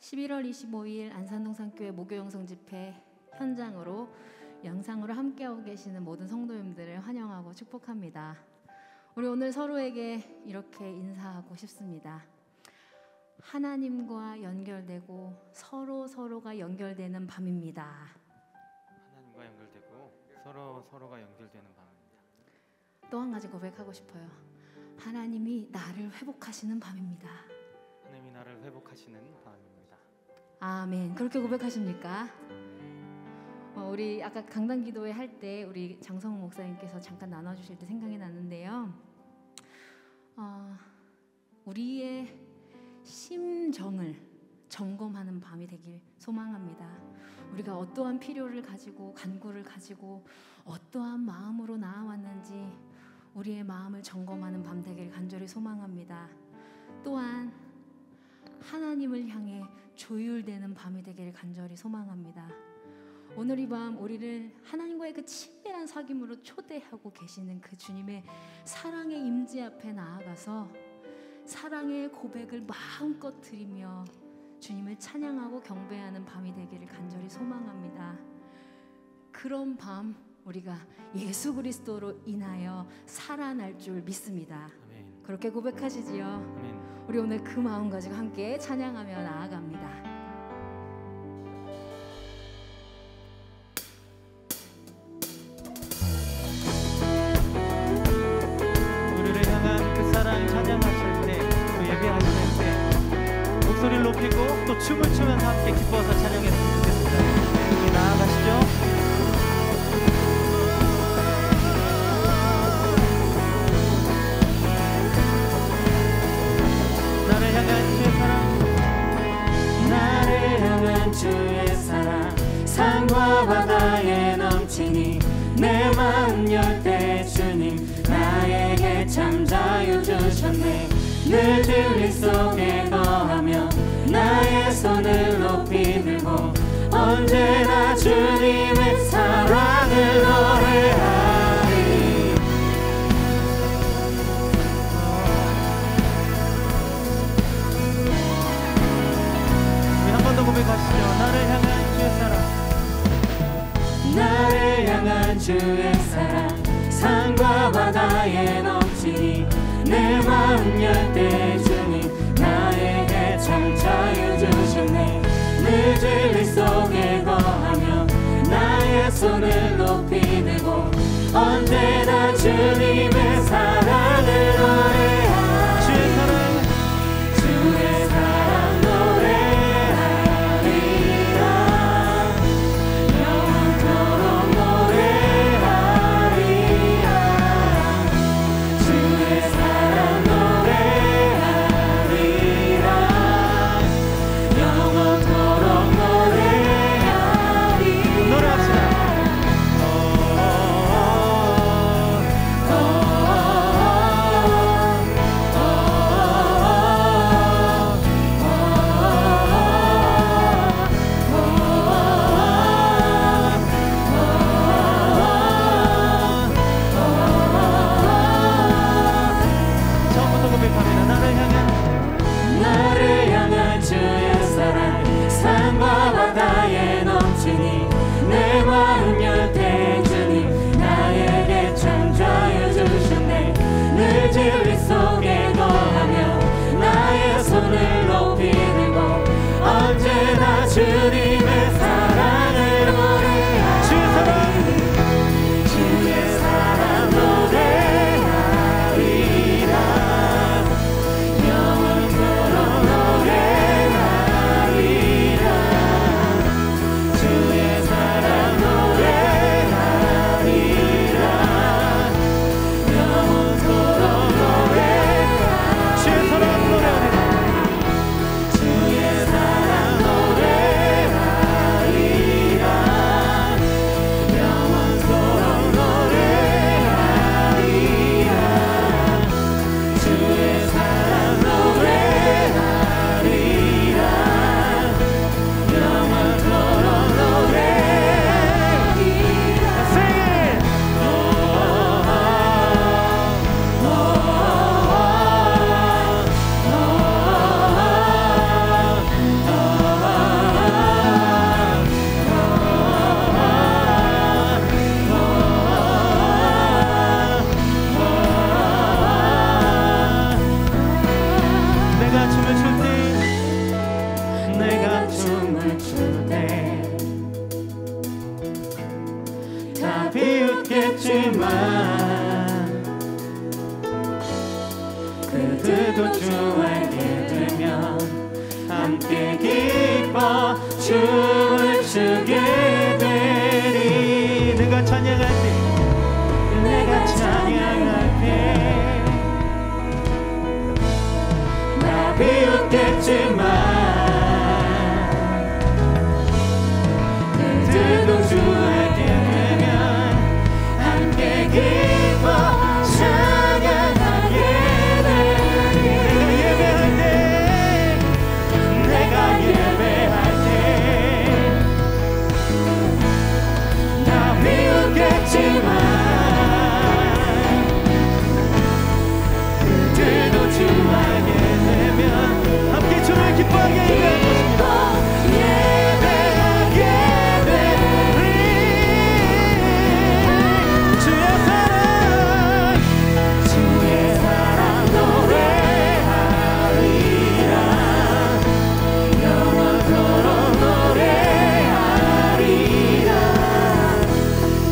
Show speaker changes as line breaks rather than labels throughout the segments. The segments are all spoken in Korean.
11월 25일 안산동산교회 목요영성 집회 현장으로 영상으로 함께하고 계시는 모든 성도님들을 환영하고 축복합니다. 우리 오늘 서로에게 이렇게 인사하고 싶습니다. 하나님과 연결되고 서로가 연결되는 밤입니다.
하나님과 연결되고 서로가 연결되는 밤입니다.
또 한 가지 고백하고 싶어요. 하나님이 나를 회복하시는 밤입니다.
하나님이 나를 회복하시는 밤입니다.
아멘. 그렇게 고백하십니까? 우리 아까 강단 기도회 할 때 우리 장성훈 목사님께서 잠깐 나눠주실 때 생각이 났는데요. 우리의 심정을 점검하는 밤이 되길 소망합니다. 우리가 어떠한 필요를 가지고 간구를 가지고 어떠한 마음으로 나아왔는지 우리의 마음을 점검하는 밤 되길 간절히 소망합니다. 또한 하나님을 향해 조율되는 밤이 되기를 간절히 소망합니다. 오늘 이 밤 우리를 하나님과의 그 친밀한 사귐으로 초대하고 계시는 그 주님의 사랑의 임재 앞에 나아가서 사랑의 고백을 마음껏 드리며 주님을 찬양하고 경배하는 밤이 되기를 간절히 소망합니다. 그런 밤 우리가 예수 그리스도로 인하여 살아날 줄 믿습니다.
아멘.
그렇게 고백하시지요.
아멘.
우리 오늘 그 마음 가지고 함께 찬양하며 나아갑니다.
우리를 향한 그 사랑 찬양하실 때, 또 예배하실 때 목소리를 높이고 또 춤을 추면서 함께 기뻐서 찬양했으면 좋겠습니다. 우리 나아가시죠.
주의 사랑 산과 바다에 넘치니 내 맘 열 때 주님 나에게 참 자유 주셨네. 늘 진리 속에 거하며 나의 손을 높이 들고 언제나 주님의 사랑을 노래하리.
고백하시죠. 나를 향한 주의 사랑,
나를 향한 주의 사랑 산과 바다에 넘치니 내 마음 열 때 주님 나에게 참 자유 주셨네. 늘 진리 속에 거하며 나의 손을 높이 들고 언제나 주님의 사랑을 노래하리. 주의 사랑, 주의 사랑 노래 내가 춤을 출 때 다 비웃겠지만 그들도 주 알게 되면 함께 기뻐 춤을 추게 되리.
내가 찬양할 때
내가 찬양할 때 나 비웃겠지만 그들도 주 알게 되면 함께 기뻐 찬양하게 되리. 내가 예배할 때 나 비웃겠지만 그들도 주 알게 되면
함께 주를 기뻐하게 예배할 것입니다.
예배하게 되리.
주의 사랑
주의 사랑 노래하리라. 영원토록 노래하리라.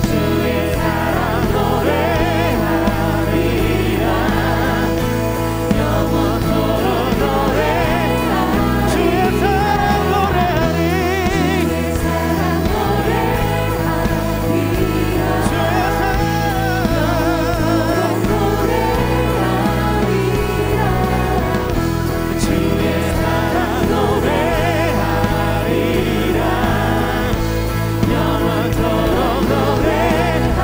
주의 사랑 노래하리라. 영원토록 노래하리라.
주의 사랑 노래하리.
주의 사랑 노래하리라.
주의 사랑
주의 사랑 노래하리라. 영원토록 노래하리라.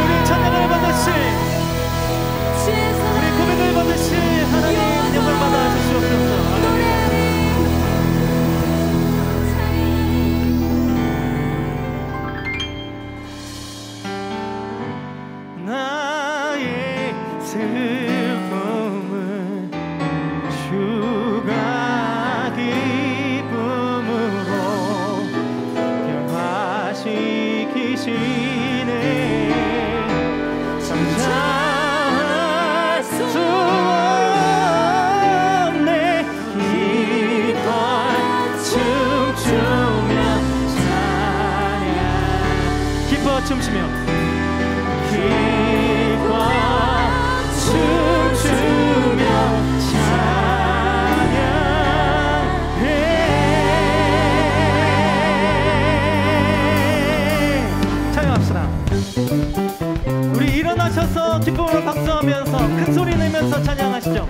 우리 찬양을 받으시, 우리 고백을 받으시 하나님 영광 받아 주시옵소서. 나의 슬픔을 주가 기쁨으로 변화시키시네. 잠잠할 수 없네. 기뻐 춤추며 찬양. 기뻐 춤추며 기뻐 춤추며 찬양해. 찬양합시다. 우리 일어나셔서 기쁨으로 박수하면서 큰 소리 내면서 찬양하시죠.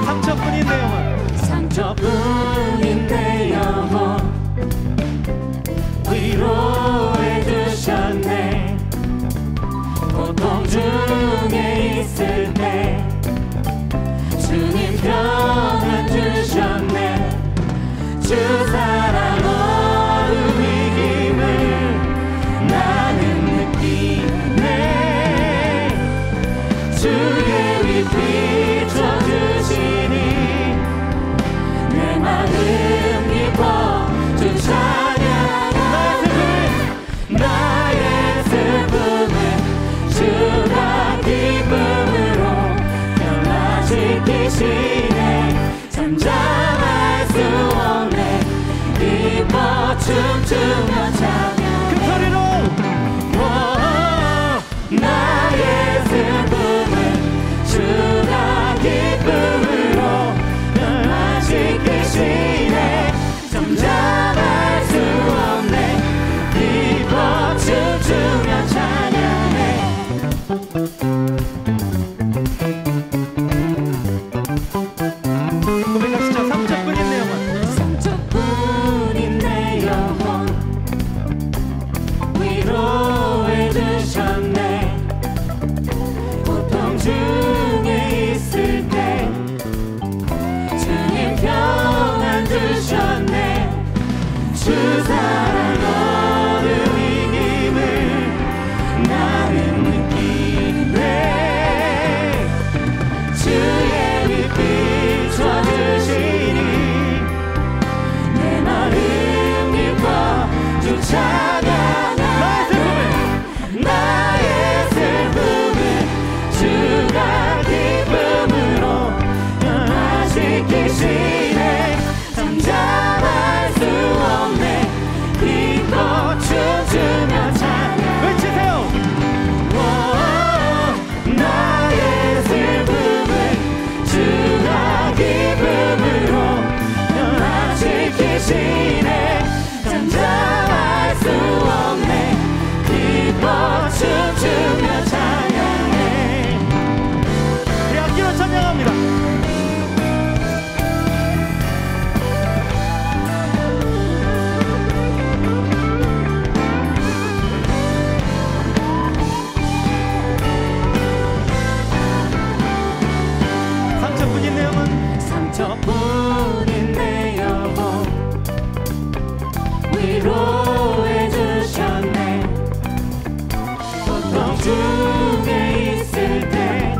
상처뿐인 내 영혼
상처뿐인 내 영혼 위로해 주셨네. 고통 중에 있을 때 주님 평안 주셨네. 주 사랑 어루이김을 나는 느끼네. 주의 위 비춰주시니 내 마음 기뻐 주 찬양하네. 나의 슬픔을 주가 기쁨으로 변화시키시네. 잠잠할 수 없네. 기뻐 춤추며 찬양.
큰 소리로
나의 슬픔을 주가 기쁨으로 변화시키시네. 잠잠할 수 없네. 기뻐 춤추며 찬양해. 저뿐인 내 영혼 위로해 주셨네. 고통 중에 있을 때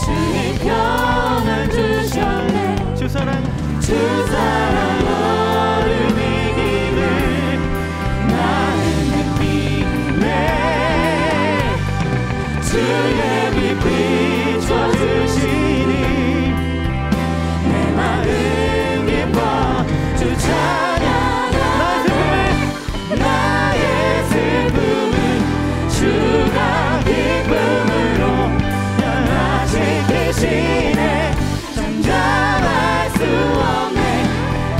주님 평안 주셨네.
주 사랑
너를 믿기를 나는 느끼네. 주의 빛 비춰주시니 내 마음 기뻐 주 찬양하네. 나의 슬픔은 주가 기쁨으로 변화시 계시네. 잠잠할 수 없네.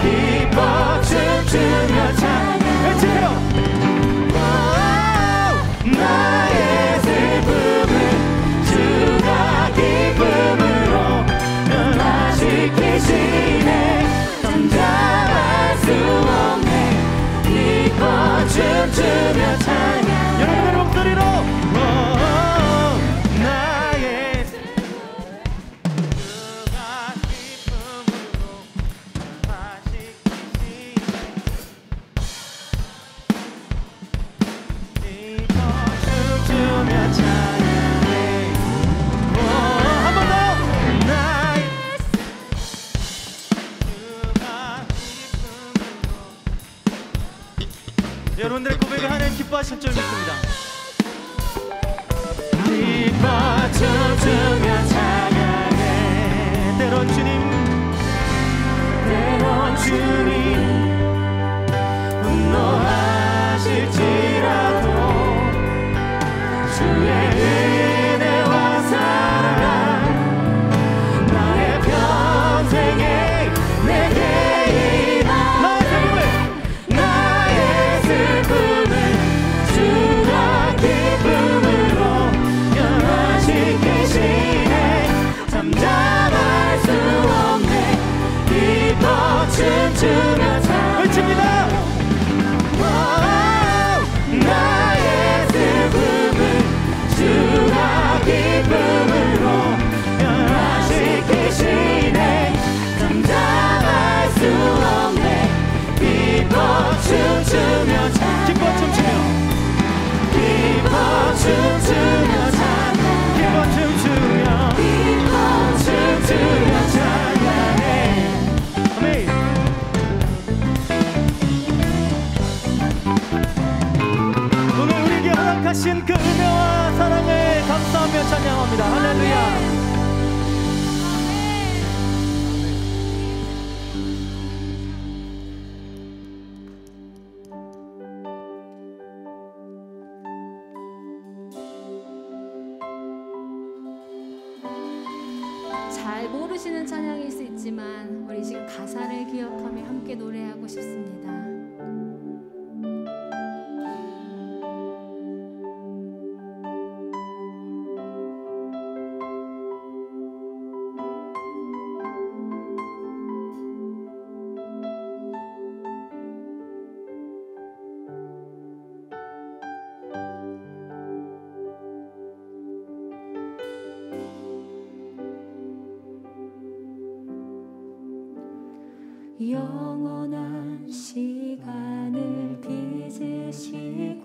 기뻐 춤추며 찬양.
외치세요.
나의 슬픔은 주가 기쁨으로 변화시키시네. 잠잠할 수 없네. 기뻐 춤추며 찬양.
여러분의 목소리로 나의 주가 기쁨으로 변화시키시네. 기뻐 춤추며 찬양해. 한 번 더. 나의 주가 기쁨으로. 여러분들의 고백을 하는 기뻐하실 줄 믿습니다.
기뻐 춤추며 찬양해.
때론 주님
분노하실지라도 주의 은혜와 사랑 나의 평생에 내게 임하네. 나의 슬픔은 주가 기쁨으로 변화시키시네. 잠잠할 수 없네. 기뻐 춤추며 찬양.
외칩니다.
나의 슬픔은 주가 기쁨으로 변화시키시네. 잠잠할 수 없네. 기뻐 춤추며 찬양.
기뻐 춤추며
기뻐 춤추며 찬양.
기뻐 춤추며
기뻐 춤추며 찬양해.
아멘. 오늘 우리에게 허락하신 그 은혜와 사랑을 감사하며 찬양합니다. 할렐루야.
잘 모르시는 찬양일 수 있지만 우리 지금 가사를 기억하며 함께 노래하고 싶습니다.
영원한 시간을 빚으시고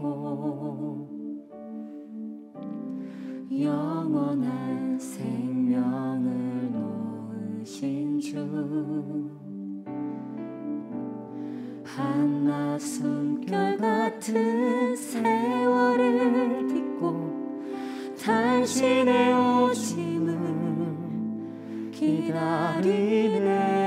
영원한 생명을 놓으신 주, 한낮 숨결 같은 세월을 딛고 당신의 오심을 기다리네.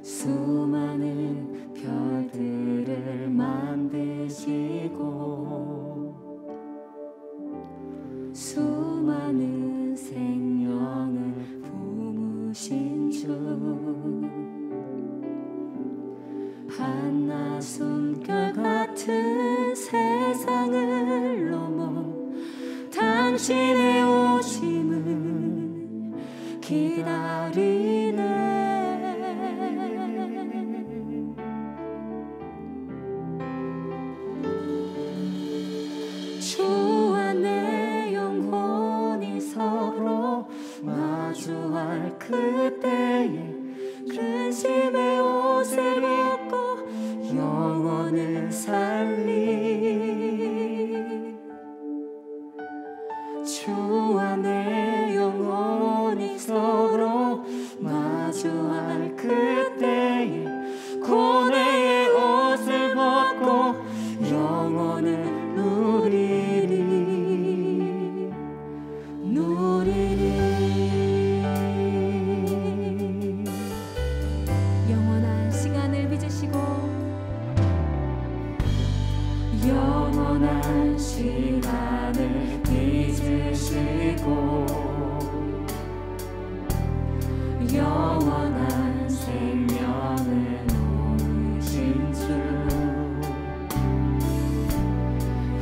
수많은 별들을 만드시고 수많은 생명을 품으신 주, 한낮 숨결 같은 세상을 넘어 당신의 오심을 기다리네. 주와 내 영혼이 그때에 근심의 옷을 벗고 영혼을 살리 주와 내 영혼이 서로 마주할 그때에 고뇌의 옷을 벗고 영혼을 누리리
영원한 시간을 빚으시고
영원한 시간을 빚으시고 영원한 생명을 놓으신 주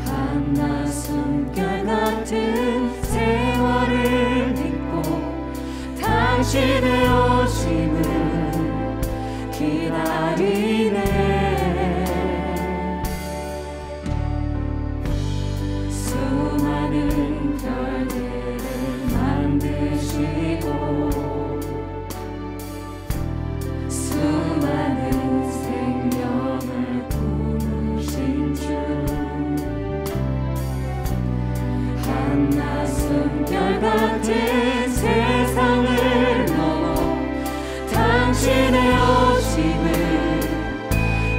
한낮 숨결 같은 세월을 딛고 당신의 오심을 기다리네 수많은 별들을 만드시고 수많은 생명을 품으신 주 한낮 숨결 같은 세상을 넘어 당신의 오심을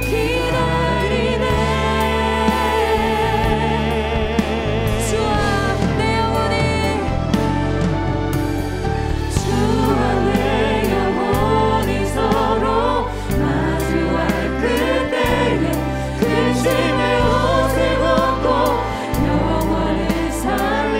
기다리네 주와 내 영혼이 서로 마주할 그때에 근심의 옷을 벗고 영혼을 살리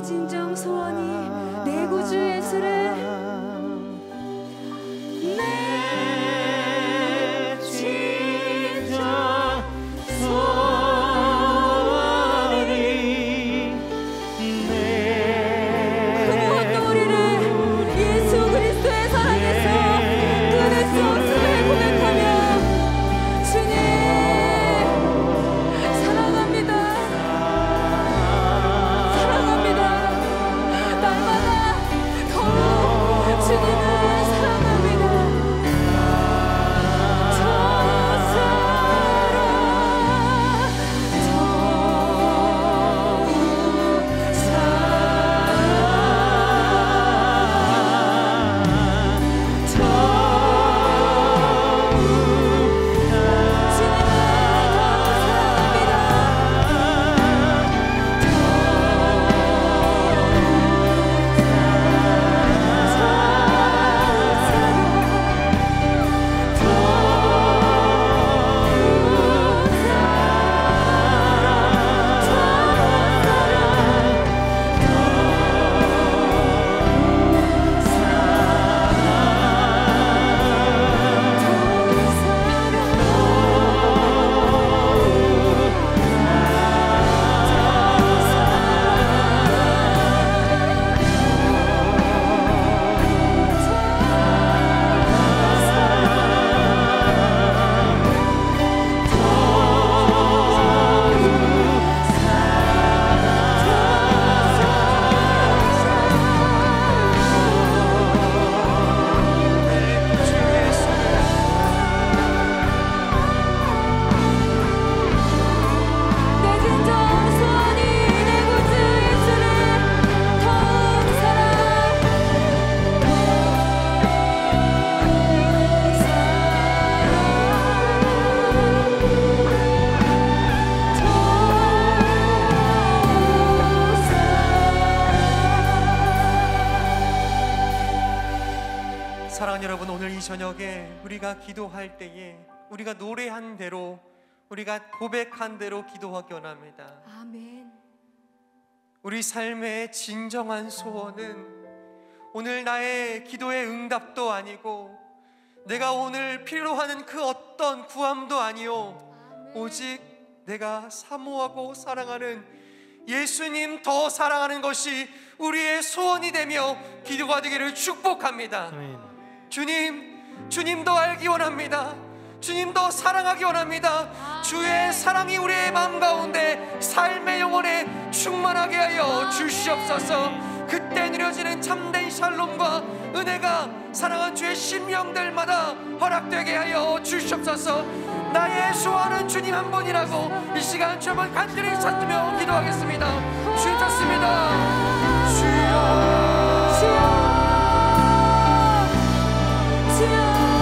진정 소원이 내 구주 예수를 내 진정 소원이 그 무엇도 우리를 예수 그리스도의 사랑에서 끊을 수 없음을 고백하며 주님 사랑합니다.
사랑하는 여러분, 오늘 이 저녁에 우리가 기도할 때에 우리가 노래한 대로, 우리가 고백한 대로 기도하기 원합니다.
아멘.
우리 삶의 진정한 소원은 오늘 나의 기도의 응답도 아니고 내가 오늘 필요로 하는 그 어떤 구함도 아니요, 오직 내가 사모하고 사랑하는 예수님 더 사랑하는 것이 우리의 소원이 되며 기도가 되기를 축복합니다.
아멘.
주님 더 알기 원합니다. 주님 더 사랑하기 원합니다. 주의 사랑이 우리의 마음 가운데 삶의 영혼에 충만하게 하여 주시옵소서. 그때 누려지는 참된 샬롬과 은혜가 사랑한 주의 심령들마다 허락되게 하여 주시옵소서. 나의 소원은 주님 한 분이라고 이 시간 주 한번 간절히 찾으며 기도하겠습니다. 주님 찾습니다. 주여, 주여, 주여.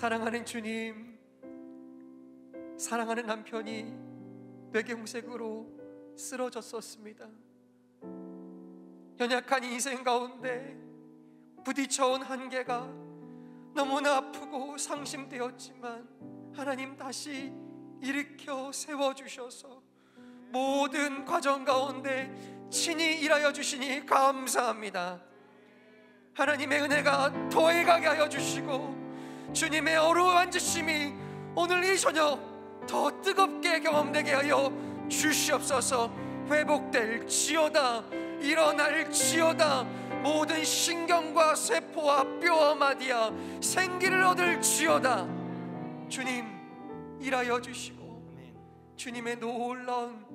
사랑하는 주님, 사랑하는 남편이 뇌경색으로 쓰러졌었습니다. 연약한 인생 가운데 부딪혀온 한계가 너무나 아프고 상심되었지만 하나님 다시 일으켜 세워주셔서 모든 과정 가운데 친히 일하여 주시니 감사합니다. 하나님의 은혜가 더해가게 하여 주시고 주님의 어루만 주심이 오늘 이 저녁 더 뜨겁게 경험되게 하여 주시옵소서. 회복될 지어다, 일어날 지어다. 모든 신경과 세포와 뼈와 마디야 생기를 얻을 지어다. 주님 일하여 주시고 주님의 놀라운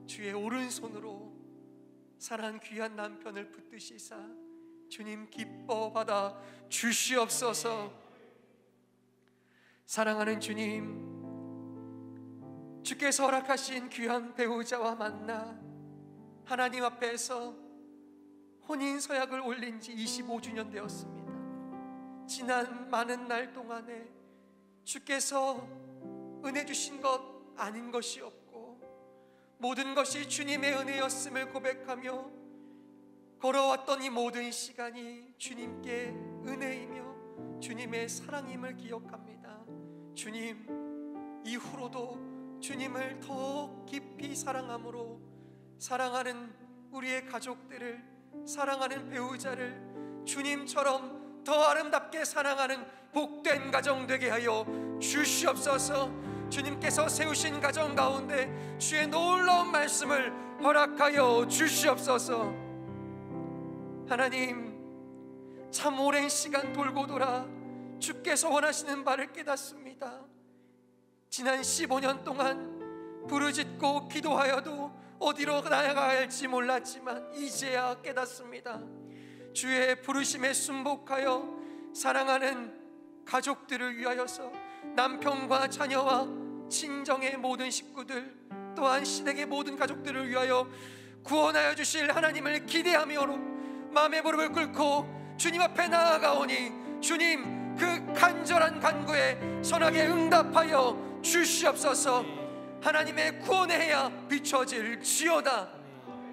주의 오른손으로 사랑한 귀한 남편을 붙드시사 주님 기뻐 받아 주시옵소서. 사랑하는 주님, 주께서 허락하신 귀한 배우자와 만나 하나님 앞에서 혼인서약을 올린 지 25주년 되었습니다. 지난 많은 날 동안에 주께서 은혜 주신 것 아닌 것이 없고 모든 것이 주님의 은혜였음을 고백하며 걸어왔던 이 모든 시간이 주님께 은혜이며 주님의 사랑임을 기억합니다. 주님, 이후로도 주님을 더 깊이 사랑함으로 사랑하는 우리의 가족들을, 사랑하는 배우자를 주님처럼 더 아름답게 사랑하는 복된 가정 되게 하여 주시옵소서. 주님께서 세우신 가정 가운데 주의 놀라운 말씀을 허락하여 주시옵소서. 하나님, 참 오랜 시간 돌고 돌아 주께서 원하시는 바를 깨닫습니다. 지난 15년 동안 부르짖고 기도하여도 어디로 나아가야 할지 몰랐지만 이제야 깨닫습니다. 주의 부르심에 순복하여 사랑하는 가족들을 위하여서 남편과 자녀와 친정의 모든 식구들 또한 시댁의 모든 가족들을 위하여 구원하여 주실 하나님을 기대하며 마음의 무릎을 꿇고 주님 앞에 나아가오니 주님 그 간절한 간구에 선하게 응답하여 주시옵소서. 하나님의 구원의 해야 비춰질 지어다.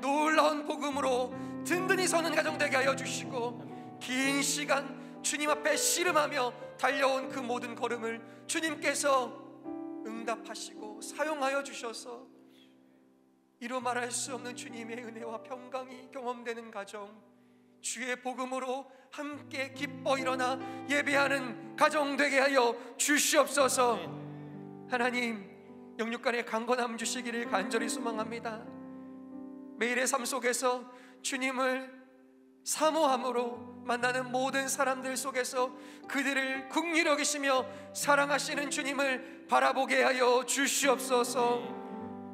놀라운 복음으로 든든히 서는 가정 되게 하여 주시고 긴 시간 주님 앞에 씨름하며 달려온 그 모든 걸음을 주님께서 응답하시고 사용하여 주셔서 이루 말할 수 없는 주님의 은혜와 평강이 경험되는 가정, 주의 복음으로 함께 기뻐 일어나 예배하는 가정 되게 하여 주시옵소서. 하나님, 영육간의 강건함 주시기를 간절히 소망합니다. 매일의 삶 속에서 주님을 사모함으로 만나는 모든 사람들 속에서 그들을 긍휼히 여기시며 사랑하시는 주님을 바라보게 하여 주시옵소서.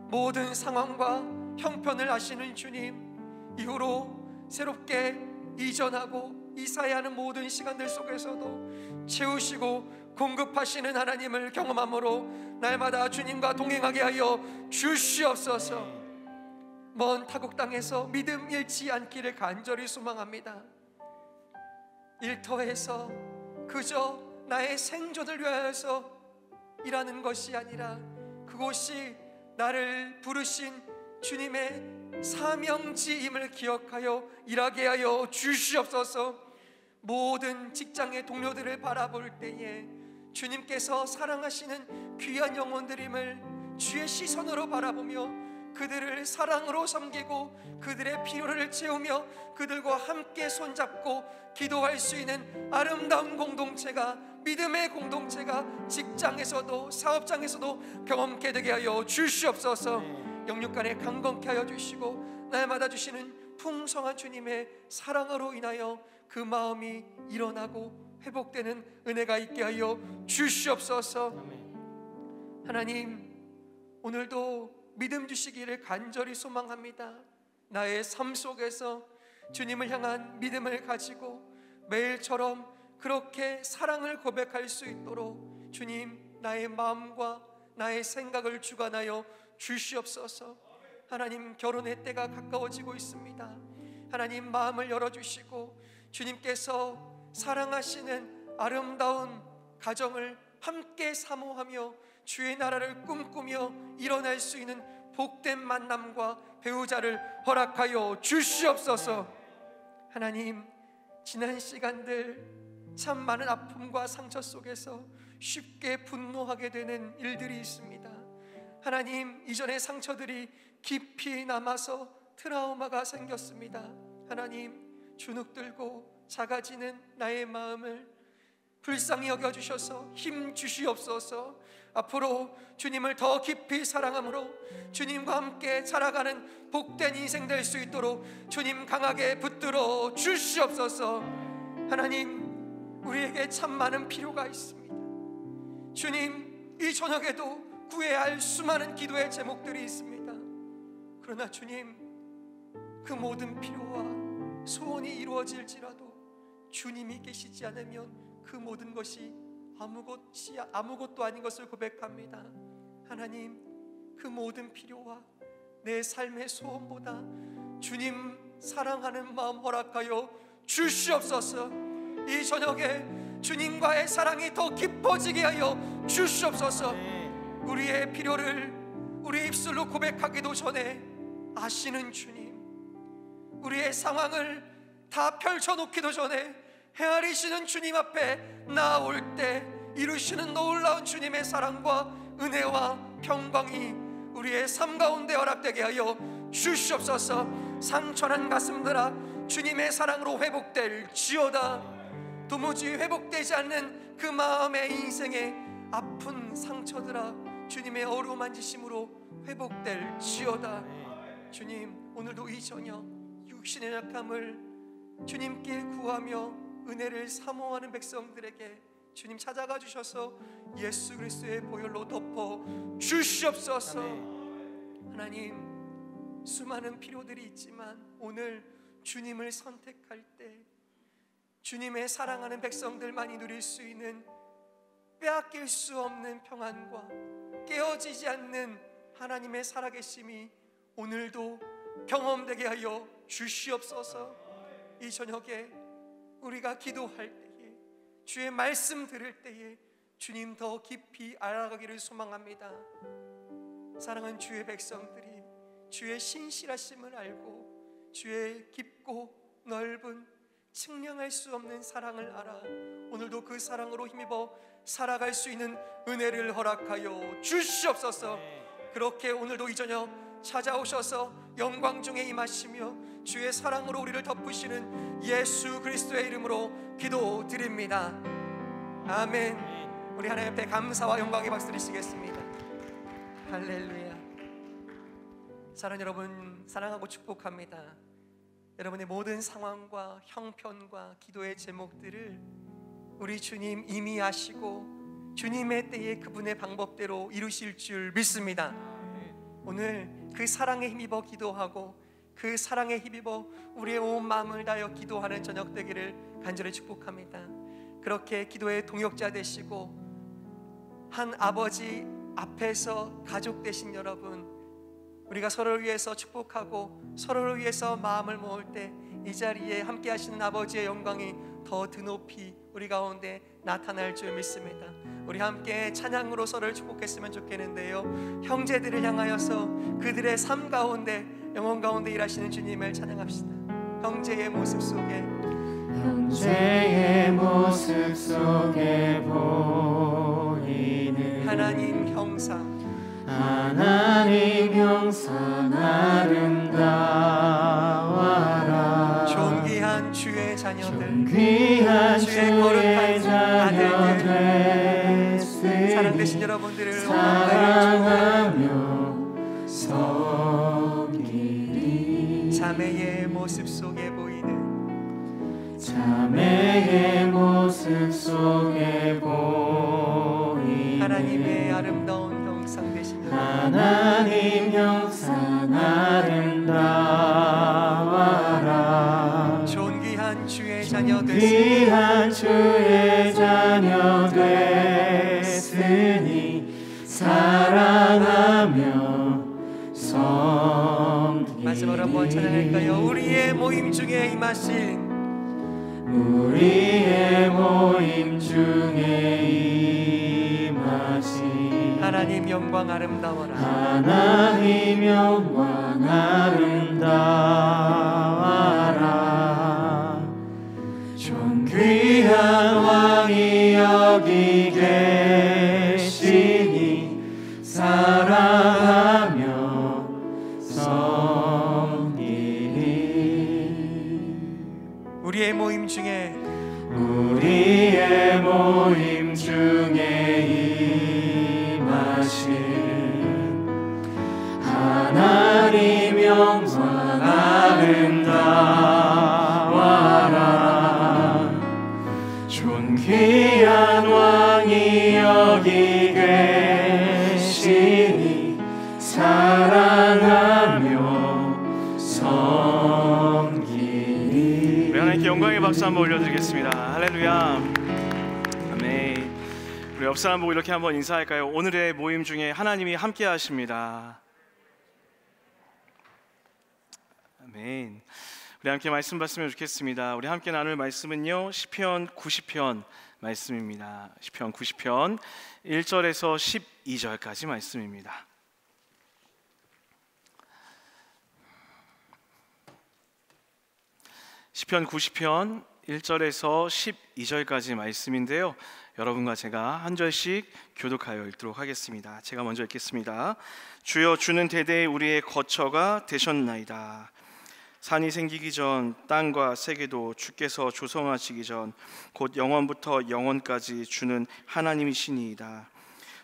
모든 상황과 형편을 아시는 주님, 이후로 새롭게 이전하고 이사야 하는 모든 시간들 속에서도 채우시고 공급하시는 하나님을 경험함으로 날마다 주님과 동행하게 하여 주시옵소서. 먼 타국 땅에서 믿음 잃지 않기를 간절히 소망합니다. 일터에서 그저 나의 생존을 위하여서 일하는 것이 아니라 그곳이 나를 부르신 주님의 사명지임을 기억하여 일하게 하여 주시옵소서. 모든 직장의 동료들을 바라볼 때에 주님께서 사랑하시는 귀한 영혼들임을 주의 시선으로 바라보며 그들을 사랑으로 섬기고 그들의 필요를 채우며 그들과 함께 손잡고 기도할 수 있는 아름다운 공동체가, 믿음의 공동체가 직장에서도 사업장에서도 경험케 되게 하여 주시옵소서. 영육간에 강건케 하여 주시고 날마다 주시는 풍성한 주님의 사랑으로 인하여 그 마음이 일어나고 회복되는 은혜가 있게 하여 주시옵소서. 하나님, 오늘도 믿음 주시기를 간절히 소망합니다. 나의 삶 속에서 주님을 향한 믿음을 가지고 매일처럼 그렇게 사랑을 고백할 수 있도록 주님, 나의 마음과 나의 생각을 주관하여 주시옵소서. 하나님, 결혼의 때가 가까워지고 있습니다. 하나님, 마음을 열어주시고 주님께서 사랑하시는 아름다운 가정을 함께 사모하며 주의 나라를 꿈꾸며 일어날 수 있는 복된 만남과 배우자를 허락하여 주시옵소서. 하나님, 지난 시간들 참 많은 아픔과 상처 속에서 쉽게 분노하게 되는 일들이 있습니다. 하나님, 이전의 상처들이 깊이 남아서 트라우마가 생겼습니다. 하나님, 주눅들고 작아지는 나의 마음을 불쌍히 여겨주셔서 힘 주시옵소서. 앞으로 주님을 더 깊이 사랑함으로 주님과 함께 살아가는 복된 인생 될 수 있도록 주님 강하게 붙들어 주시옵소서. 하나님, 우리에게 참 많은 필요가 있습니다. 주님, 이 저녁에도 구해야 할 수많은 기도의 제목들이 있습니다. 그러나 주님, 그 모든 필요와 소원이 이루어질지라도 주님이 계시지 않으면 그 모든 것이 아무것도 아닌 것을 고백합니다. 하나님, 그 모든 필요와 내 삶의 소원보다 주님 사랑하는 마음 허락하여 주시옵소서. 이 저녁에 주님과의 사랑이 더 깊어지게 하여 주시옵소서. 우리의 필요를 우리 입술로 고백하기도 전에 아시는 주님, 우리의 상황을 다 펼쳐놓기도 전에 헤아리시는 주님 앞에 나아올 때 이루시는 놀라운 주님의 사랑과 은혜와 평강이 우리의 삶 가운데 허락되게 하여 주시옵소서. 상처난 가슴들아, 주님의 사랑으로 회복될지어다. 도무지 회복되지 않는 그 마음의 인생의 아픈 상처들아, 주님의 어루만지심으로 회복될지어다. 주님, 오늘도 이 저녁 육신의 약함을 주님께 구하며 은혜를 사모하는 백성들에게 주님 찾아가 주셔서 예수 그리스도의 보혈로 덮어 주시옵소서. 하나님, 수많은 필요들이 있지만 오늘 주님을 선택할 때 주님의 사랑하는 백성들만이 누릴 수 있는 빼앗길 수 없는 평안과 깨어지지 않는 하나님의 살아계심이 오늘도 경험되게 하여 주시옵소서. 이 저녁에 우리가 기도할 때에, 주의 말씀 들을 때에 주님 더 깊이 알아가기를 소망합니다. 사랑하는 주의 백성들이 주의 신실하심을 알고 주의 깊고 넓은 측량할 수 없는 사랑을 알아 오늘도 그 사랑으로 힘입어 살아갈 수 있는 은혜를 허락하여 주시옵소서. 그렇게 오늘도 이 저녁 찾아오셔서 영광 중에 임하시며 주의 사랑으로 우리를 덮으시는 예수 그리스도의 이름으로 기도드립니다. 아멘. 우리 하나님 앞에 감사와 영광의 박수 드리시겠습니다. 할렐루야. 사랑하는 여러분, 사랑하고 축복합니다. 여러분의 모든 상황과 형편과 기도의 제목들을 우리 주님 이미 아시고 주님의 때에 그분의 방법대로 이루실 줄 믿습니다. 오늘 그 사랑에 힘입어 기도하고 그 사랑에 힘입어 우리의 온 마음을 다하여 기도하는 저녁 되기를 간절히 축복합니다. 그렇게 기도의 동역자 되시고 한 아버지 앞에서 가족 되신 여러분, 우리가 서로를 위해서 축복하고 서로를 위해서 마음을 모을 때 이 자리에 함께 하시는 아버지의 영광이 더 드높이 우리 가운데 나타날 줄 믿습니다. 우리 함께 찬양으로 서로를 축복했으면 좋겠는데요, 형제들을 향하여서 그들의 삶 가운데 영혼 가운데 일하시는 주님을 찬양합시다. 형제의 모습 속에 보이는 하나님 형상, 하나님 형상 아름다워라. 존귀한 주의 자녀들, 주의 거룩한 아들들, 사랑되신 여러분들을 사랑하며 섬기리. 자매의 모습 속에 보이는, 자매의 모습 속에 보이는 하나님의 아름다운 형상 되신 하나님 형상 아름다워라. 존귀한 주의 자녀 됐으니 사랑하며 섬기리. 마지막으로 한번 찬양할까요? 우리의 모임 중에 임하신, 우리의 모임 중에 하나님 영광 아름다워라.
하나님 영광 아름다워라. 존귀한 왕이 여기 계시니 사랑하며 섬기리.
우리의 모임 중에
임하신 하나님 영광 아름다워라. 존귀한 왕이 여기 계시니 사랑하며 섬기리. 우리 하나님께 영광의 박수 한번 올려드리겠습니다. 할렐루야. 아멘. 우리 옆 사람 보고 이렇게 한번 인사할까요? 오늘의 모임 중에 하나님이 함께 하십니다. 아멘. 우리 함께 말씀 봤으면 좋겠습니다. 우리 함께 나눌 말씀은요, 시편 90편 말씀입니다. 시편 90편 1절에서 12절까지 말씀입니다. 시편 90편 1절에서 12절까지 말씀인데요, 여러분과 제가 한 절씩 교독하여 읽도록 하겠습니다. 제가 먼저 읽겠습니다. 주여, 주는 대대에 우리의 거처가 되셨나이다. 산이 생기기 전 땅과 세계도 주께서 조성하시기 전 곧 영원부터 영원까지 주는 하나님이시니이다.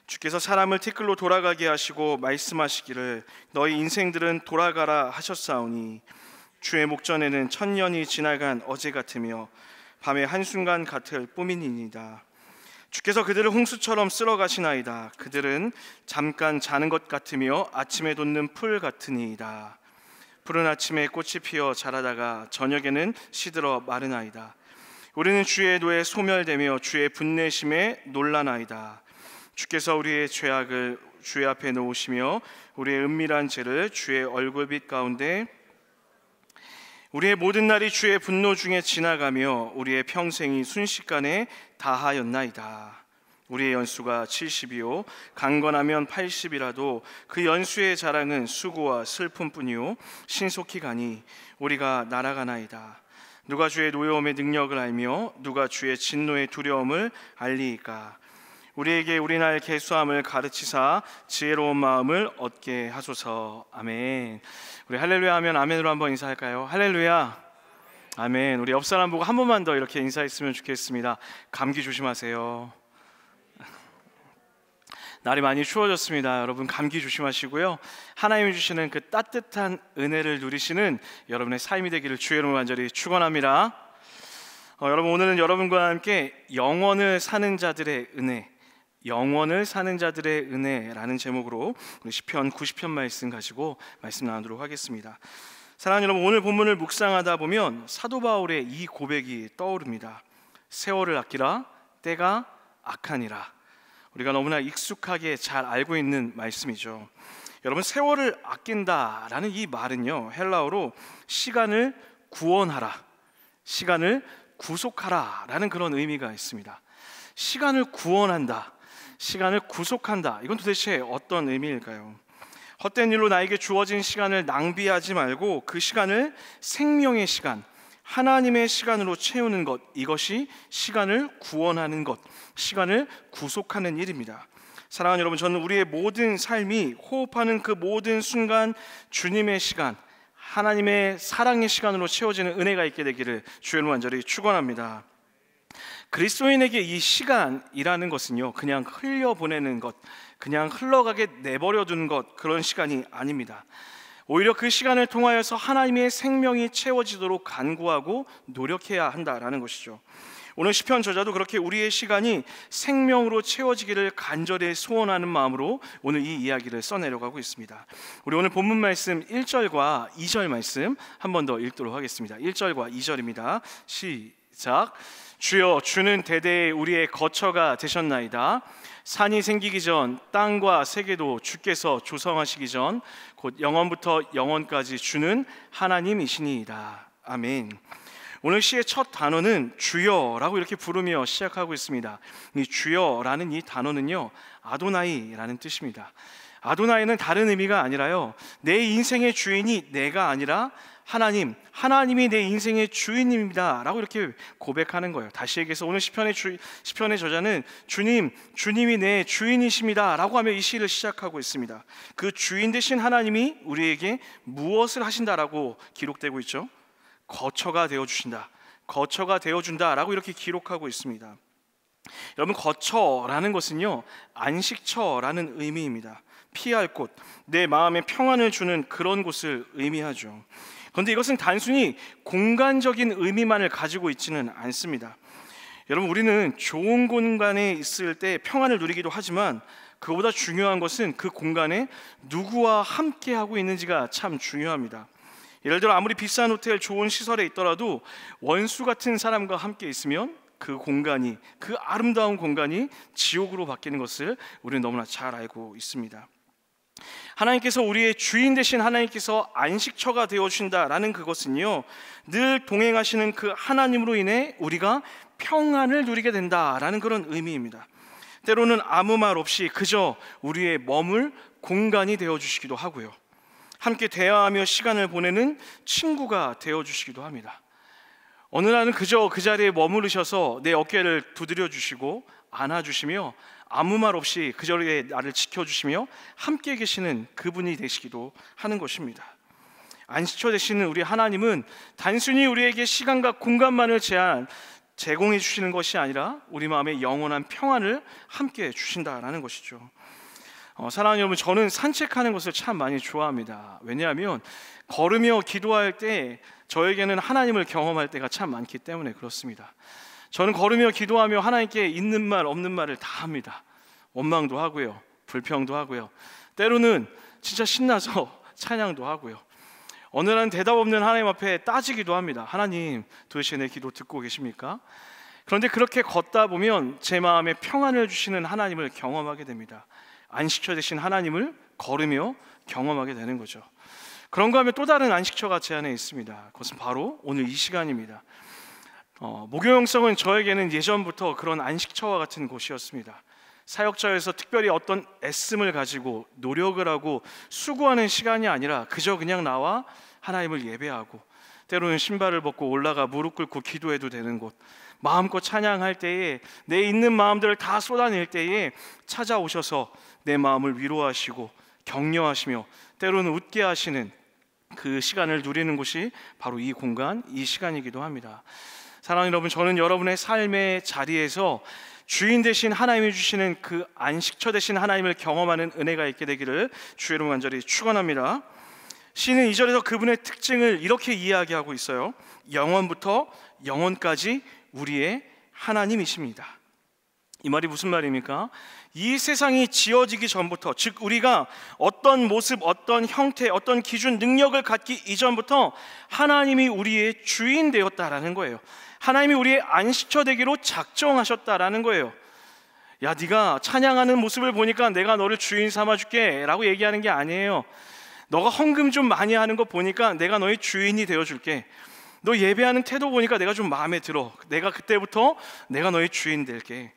주께서 사람을 티끌로 돌아가게 하시고 말씀하시기를 너희 인생들은 돌아가라 하셨사오니 주의 목전에는 천년이 지나간 어제 같으며 밤의 한순간 같을 뿐이니이다. 주께서 그들을 홍수처럼 쓸어 가시나이다. 그들은 잠깐 자는 것 같으며 아침에 돋는 풀 같으니이다. 푸른 아침에 꽃이 피어 자라다가 저녁에는 시들어 마르나이다. 우리는 주의 노에 소멸되며 주의 분내심에 놀라나이다. 주께서 우리의 죄악을 주의 앞에 놓으시며 우리의 은밀한 죄를 주의 얼굴빛 가운데 우리의 모든 날이 주의 분노 중에 지나가며 우리의 평생이 순식간에 다하였나이다. 우리의 연수가 70이요 강건하면 80이라도 그 연수의 자랑은 수고와 슬픔뿐이요 신속히 가니 우리가 날아가나이다. 누가 주의 노여움의 능력을 알며 누가 주의 진노의 두려움을 알리이까. 우리에게 우리 날 계수함을 가르치사 지혜로운 마음을 얻게 하소서. 아멘. 우리 할렐루야 하면 아멘으로 한번 인사할까요? 할렐루야. 아멘. 우리 옆 사람 보고 한 번만 더 이렇게 인사했으면 좋겠습니다. 감기 조심하세요. 날이 많이 추워졌습니다. 여러분 감기 조심하시고요. 하나님이 주시는 그 따뜻한 은혜를 누리시는 여러분의 삶이 되기를 주의 이름으로 간절히 축원합니다. 여러분, 오늘은 여러분과 함께 영원을 사는 자들의 은혜, 영원을 사는 자들의 은혜라는 제목으로 우리 시편 90편 말씀 가지고 말씀 나누도록 하겠습니다. 사랑하는 여러분, 오늘 본문을 묵상하다 보면 사도 바울의 이 고백이 떠오릅니다. 세월을 아끼라, 때가 악하니라. 우리가 너무나 익숙하게 잘 알고 있는 말씀이죠. 여러분, 세월을 아낀다라는 이 말은요, 헬라어로 시간을 구원하라, 시간을 구속하라라는 그런 의미가 있습니다. 시간을 구원한다, 시간을 구속한다, 이건 도대체 어떤 의미일까요? 헛된 일로 나에게 주어진 시간을 낭비하지 말고 그 시간을 생명의 시간, 하나님의 시간으로 채우는 것, 이것이 시간을 구원하는 것, 시간을 구속하는 일입니다. 사랑하는 여러분, 저는 우리의 모든 삶이 호흡하는 그 모든 순간 주님의 시간, 하나님의 사랑의 시간으로 채워지는 은혜가 있게 되기를 주의 이름으로 간절히 축원합니다. 그리스도인에게 이 시간이라는 것은요, 그냥 흘려보내는 것, 그냥 흘러가게 내버려 두는 것, 그런 시간이 아닙니다. 오히려 그 시간을 통하여서 하나님의 생명이 채워지도록 간구하고 노력해야 한다라는 것이죠. 오늘 시편 저자도 그렇게 우리의 시간이 생명으로 채워지기를 간절히 소원하는 마음으로 오늘 이 이야기를 써내려가고 있습니다. 우리 오늘 본문 말씀 1절과 2절 말씀 한 번 더 읽도록 하겠습니다. 1절과 2절입니다. 시작. 주여, 주는 대대에 우리의 거처가 되셨나이다. 산이 생기기 전 땅과 세계도 주께서 조성하시기 전 곧 영원부터 영원까지 주는 하나님이시니이다. 아멘. 오늘 시의 첫 단어는 주여라고 이렇게 부르며 시작하고 있습니다. 이 주여라는 이 단어는요, 아도나이라는 뜻입니다. 아도나이는 다른 의미가 아니라요, 내 인생의 주인이 내가 아니라 하나님이 내 인생의 주인입니다 라고 이렇게 고백하는 거예요. 다시 얘기해서 오늘 시편의 저자는 주님이 내 주인이십니다 라고 하며 이 시를 시작하고 있습니다. 그 주인 되신 하나님이 우리에게 무엇을 하신다라고 기록되고 있죠? 거처가 되어준다 라고 이렇게 기록하고 있습니다. 여러분, 거처라는 것은요, 안식처라는 의미입니다. 피할 곳, 내 마음에 평안을 주는 그런 곳을 의미하죠. 그런데 이것은 단순히 공간적인 의미만을 가지고 있지는 않습니다. 여러분, 우리는 좋은 공간에 있을 때 평안을 누리기도 하지만 그보다 중요한 것은 그 공간에 누구와 함께 하고 있는지가 참 중요합니다. 예를 들어 아무리 비싼 호텔, 좋은 시설에 있더라도 원수 같은 사람과 함께 있으면 그 아름다운 공간이 지옥으로 바뀌는 것을 우리는 너무나 잘 알고 있습니다. 하나님께서 우리의 주인 되신 하나님께서 안식처가 되어주신다라는 그것은요, 늘 동행하시는 그 하나님으로 인해 우리가 평안을 누리게 된다라는 그런 의미입니다. 때로는 아무 말 없이 그저 우리의 머물 공간이 되어주시기도 하고요, 함께 대화하며 시간을 보내는 친구가 되어주시기도 합니다. 어느 날은 그저 그 자리에 머무르셔서 내 어깨를 두드려 주시고 안아주시며 아무 말 없이 그 자리에 나를 지켜주시며 함께 계시는 그분이 되시기도 하는 것입니다. 안식처 되시는 우리 하나님은 단순히 우리에게 시간과 공간만을 제공해 주시는 것이 아니라 우리 마음에 영원한 평안을 함께 주신다라는 것이죠. 사랑하는 여러분, 저는 산책하는 것을 참 많이 좋아합니다. 왜냐하면 걸으며 기도할 때 저에게는 하나님을 경험할 때가 참 많기 때문에 그렇습니다. 저는 걸으며 기도하며 하나님께 있는 말 없는 말을 다 합니다. 원망도 하고요, 불평도 하고요, 때로는 진짜 신나서 찬양도 하고요, 어느 날은 대답 없는 하나님 앞에 따지기도 합니다. 하나님, 도대체 내 기도 듣고 계십니까? 그런데 그렇게 걷다 보면 제 마음에 평안을 주시는 하나님을 경험하게 됩니다. 안식처 되신 하나님을 걸으며 경험하게 되는 거죠. 그런가 하면 또 다른 안식처가 제 안에 있습니다. 그것은 바로 오늘 이 시간입니다. 목요 영성은 저에게는 예전부터 그런 안식처와 같은 곳이었습니다. 사역자에서 특별히 어떤 애씀을 가지고 노력을 하고 수고하는 시간이 아니라 그저 그냥 나와 하나님을 예배하고 때로는 신발을 벗고 올라가 무릎 꿇고 기도해도 되는 곳, 마음껏 찬양할 때에 내 있는 마음들을 다 쏟아낼 때에 찾아오셔서 내 마음을 위로하시고 격려하시며 때로는 웃게 하시는 그 시간을 누리는 곳이 바로 이 공간, 이 시간이기도 합니다. 사랑하는 여러분, 저는 여러분의 삶의 자리에서 주인 되신 하나님이 주시는 그 안식처 되신 하나님을 경험하는 은혜가 있게 되기를 주의 이름으로 간절히 축원합니다. 시는 2절에서 그분의 특징을 이렇게 이야기하고 있어요. 영원부터 영원까지 우리의 하나님이십니다. 이 말이 무슨 말입니까? 이 세상이 지어지기 전부터, 즉 우리가 어떤 모습, 어떤 형태, 어떤 기준, 능력을 갖기 이전부터 하나님이 우리의 주인 되었다라는 거예요. 하나님이 우리의 안식처 되기로 작정하셨다라는 거예요. 야, 네가 찬양하는 모습을 보니까 내가 너를 주인 삼아줄게 라고 얘기하는 게 아니에요. 너가 헌금 좀 많이 하는 거 보니까 내가 너의 주인이 되어줄게. 너 예배하는 태도 보니까 내가 좀 마음에 들어. 내가 그때부터 내가 너의 주인 될게.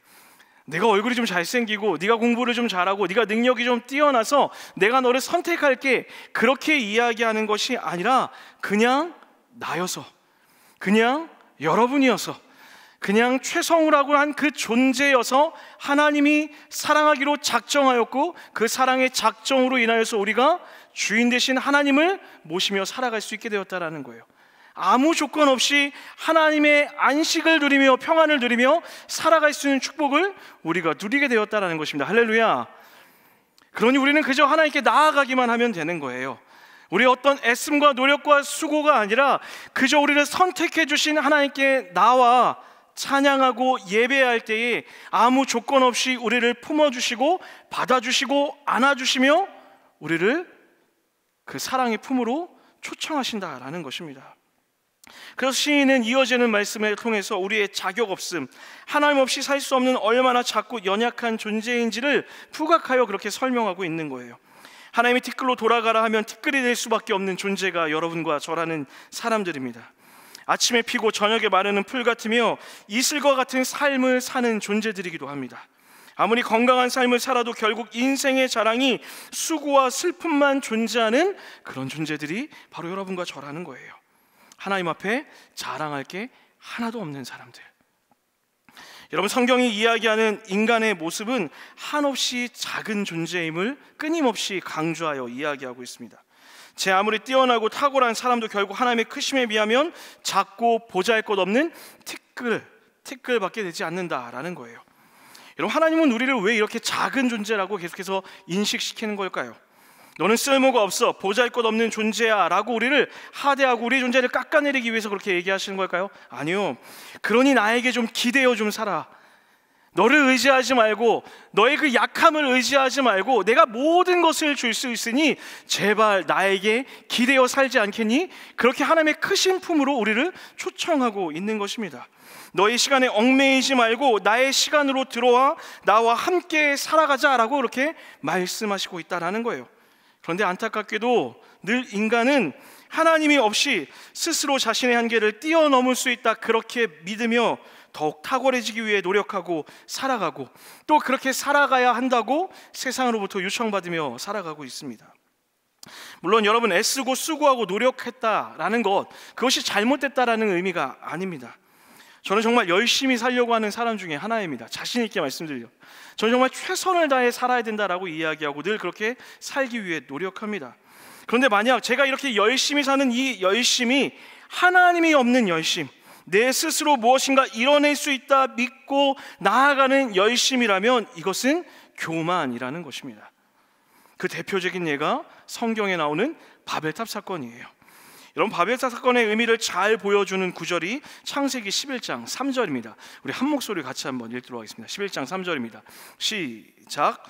내가 얼굴이 좀 잘생기고 네가 공부를 좀 잘하고 네가 능력이 좀 뛰어나서 내가 너를 선택할게. 그렇게 이야기하는 것이 아니라 그냥 나여서, 그냥 여러분이어서, 그냥 최성우라고 한 그 존재여서 하나님이 사랑하기로 작정하였고 그 사랑의 작정으로 인하여서 우리가 주인 되신 하나님을 모시며 살아갈 수 있게 되었다라는 거예요. 아무 조건 없이 하나님의 안식을 누리며 평안을 누리며 살아갈 수 있는 축복을 우리가 누리게 되었다라는 것입니다. 할렐루야. 그러니 우리는 그저 하나님께 나아가기만 하면 되는 거예요. 우리의 어떤 애씀과 노력과 수고가 아니라 그저 우리를 선택해 주신 하나님께 나와 찬양하고 예배할 때에 아무 조건 없이 우리를 품어주시고 받아주시고 안아주시며 우리를 그 사랑의 품으로 초청하신다라는 것입니다. 그래서 시인은 이어지는 말씀을 통해서 우리의 자격 없음, 하나님 없이 살 수 없는 얼마나 작고 연약한 존재인지를 부각하여 그렇게 설명하고 있는 거예요. 하나님이 티끌로 돌아가라 하면 티끌이 될 수밖에 없는 존재가 여러분과 저라는 사람들입니다. 아침에 피고 저녁에 마르는 풀 같으며 이슬과 같은 삶을 사는 존재들이기도 합니다. 아무리 건강한 삶을 살아도 결국 인생의 자랑이 수고와 슬픔만 존재하는 그런 존재들이 바로 여러분과 저라는 거예요. 하나님 앞에 자랑할 게 하나도 없는 사람들. 여러분, 성경이 이야기하는 인간의 모습은 한없이 작은 존재임을 끊임없이 강조하여 이야기하고 있습니다. 제 아무리 뛰어나고 탁월한 사람도 결국 하나님의 크심에 비하면 작고 보잘것없는 티끌밖에 되지 않는다라는 거예요. 여러분, 하나님은 우리를 왜 이렇게 작은 존재라고 계속해서 인식시키는 걸까요? 너는 쓸모가 없어, 보잘것없는 존재야 라고 우리를 하대하고 우리의 존재를 깎아내리기 위해서 그렇게 얘기하시는 걸까요? 아니요. 그러니 나에게 좀 기대어 좀 살아. 너를 의지하지 말고, 너의 그 약함을 의지하지 말고 내가 모든 것을 줄 수 있으니 제발 나에게 기대어 살지 않겠니? 그렇게 하나님의 크신 품으로 우리를 초청하고 있는 것입니다. 너의 시간에 얽매이지 말고 나의 시간으로 들어와 나와 함께 살아가자라고 그렇게 말씀하시고 있다라는 거예요. 그런데 안타깝게도 늘 인간은 하나님이 없이 스스로 자신의 한계를 뛰어넘을 수 있다 그렇게 믿으며 더욱 탁월해지기 위해 노력하고 살아가고 또 그렇게 살아가야 한다고 세상으로부터 요청받으며 살아가고 있습니다. 물론 여러분, 애쓰고 수고하고 노력했다라는 것, 그것이 잘못됐다라는 의미가 아닙니다. 저는 정말 열심히 살려고 하는 사람 중에 하나입니다. 자신 있게 말씀드려요. 저는 정말 최선을 다해 살아야 된다라고 이야기하고 늘 그렇게 살기 위해 노력합니다. 그런데 만약 제가 이렇게 열심히 사는 이 열심이 하나님이 없는 열심, 내 스스로 무엇인가 이뤄낼 수 있다 믿고 나아가는 열심이라면 이것은 교만이라는 것입니다. 그 대표적인 예가 성경에 나오는 바벨탑 사건이에요. 여러분, 바벨탑 사건의 의미를 잘 보여주는 구절이 창세기 11장 3절입니다. 우리 한 목소리 같이 한번 읽도록 하겠습니다. 11장 3절입니다. 시작.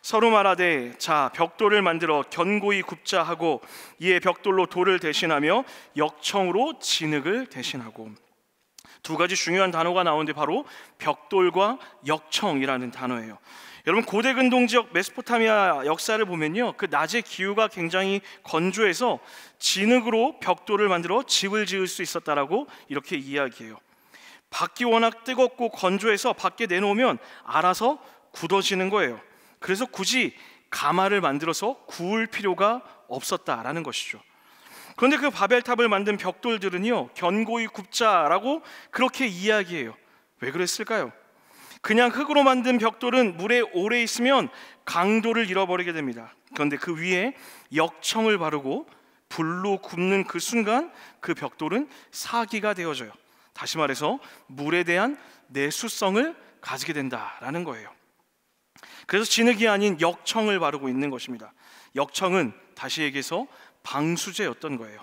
서로 말하되 자 벽돌을 만들어 견고히 굽자 하고 이에 벽돌로 돌을 대신하며 역청으로 진흙을 대신하고. 두 가지 중요한 단어가 나오는데 바로 벽돌과 역청이라는 단어예요. 여러분, 고대 근동 지역 메소포타미아 역사를 보면요, 그 낮의 기후가 굉장히 건조해서 진흙으로 벽돌을 만들어 집을 지을 수 있었다라고 이렇게 이야기해요. 밖이 워낙 뜨겁고 건조해서 밖에 내놓으면 알아서 굳어지는 거예요. 그래서 굳이 가마를 만들어서 구울 필요가 없었다라는 것이죠. 그런데 그 바벨탑을 만든 벽돌들은요, 견고히 굽자라고 그렇게 이야기해요. 왜 그랬을까요? 그냥 흙으로 만든 벽돌은 물에 오래 있으면 강도를 잃어버리게 됩니다. 그런데 그 위에 역청을 바르고 불로 굽는 그 순간 그 벽돌은 사기가 되어져요. 다시 말해서 물에 대한 내수성을 가지게 된다라는 거예요. 그래서 진흙이 아닌 역청을 바르고 있는 것입니다. 역청은 다시 얘기해서 방수제였던 거예요.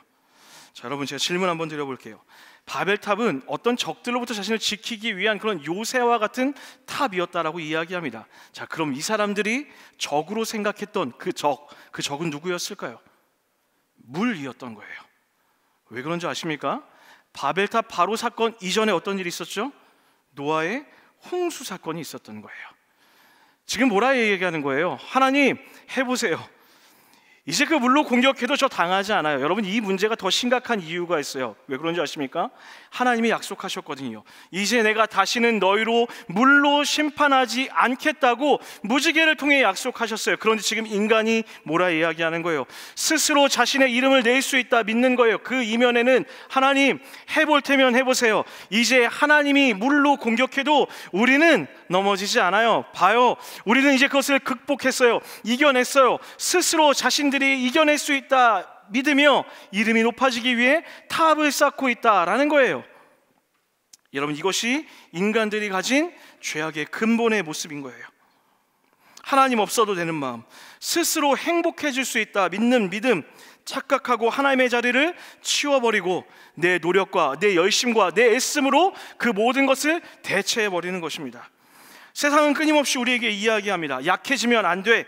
자, 여러분, 제가 질문 한번 드려볼게요. 바벨탑은 어떤 적들로부터 자신을 지키기 위한 그런 요새와 같은 탑이었다라고 이야기합니다. 자, 그럼 이 사람들이 적으로 생각했던 그 적은 누구였을까요? 물이었던 거예요. 왜 그런지 아십니까? 바벨탑 바로 사건 이전에 어떤 일이 있었죠? 노아의 홍수 사건이 있었던 거예요. 지금 뭐라 얘기하는 거예요? 하나님, 해보세요. 이제 그 물로 공격해도 저 당하지 않아요. 여러분, 이 문제가 더 심각한 이유가 있어요. 왜 그런지 아십니까? 하나님이 약속하셨거든요. 이제 내가 다시는 너희로 물로 심판하지 않겠다고 무지개를 통해 약속하셨어요. 그런데 지금 인간이 뭐라 이야기하는 거예요? 스스로 자신의 이름을 낼 수 있다 믿는 거예요. 그 이면에는 하나님, 해볼 테면 해보세요. 이제 하나님이 물로 공격해도 우리는 넘어지지 않아요. 봐요, 우리는 이제 그것을 극복했어요. 이겨냈어요. 스스로 자신들이 이겨낼 수 있다 믿으며 이름이 높아지기 위해 탑을 쌓고 있다라는 거예요. 여러분, 이것이 인간들이 가진 죄악의 근본의 모습인 거예요. 하나님 없어도 되는 마음, 스스로 행복해질 수 있다 믿는 믿음, 착각하고 하나님의 자리를 치워버리고 내 노력과 내 열심과 내 애씀으로 그 모든 것을 대체해버리는 것입니다. 세상은 끊임없이 우리에게 이야기합니다. 약해지면 안 돼.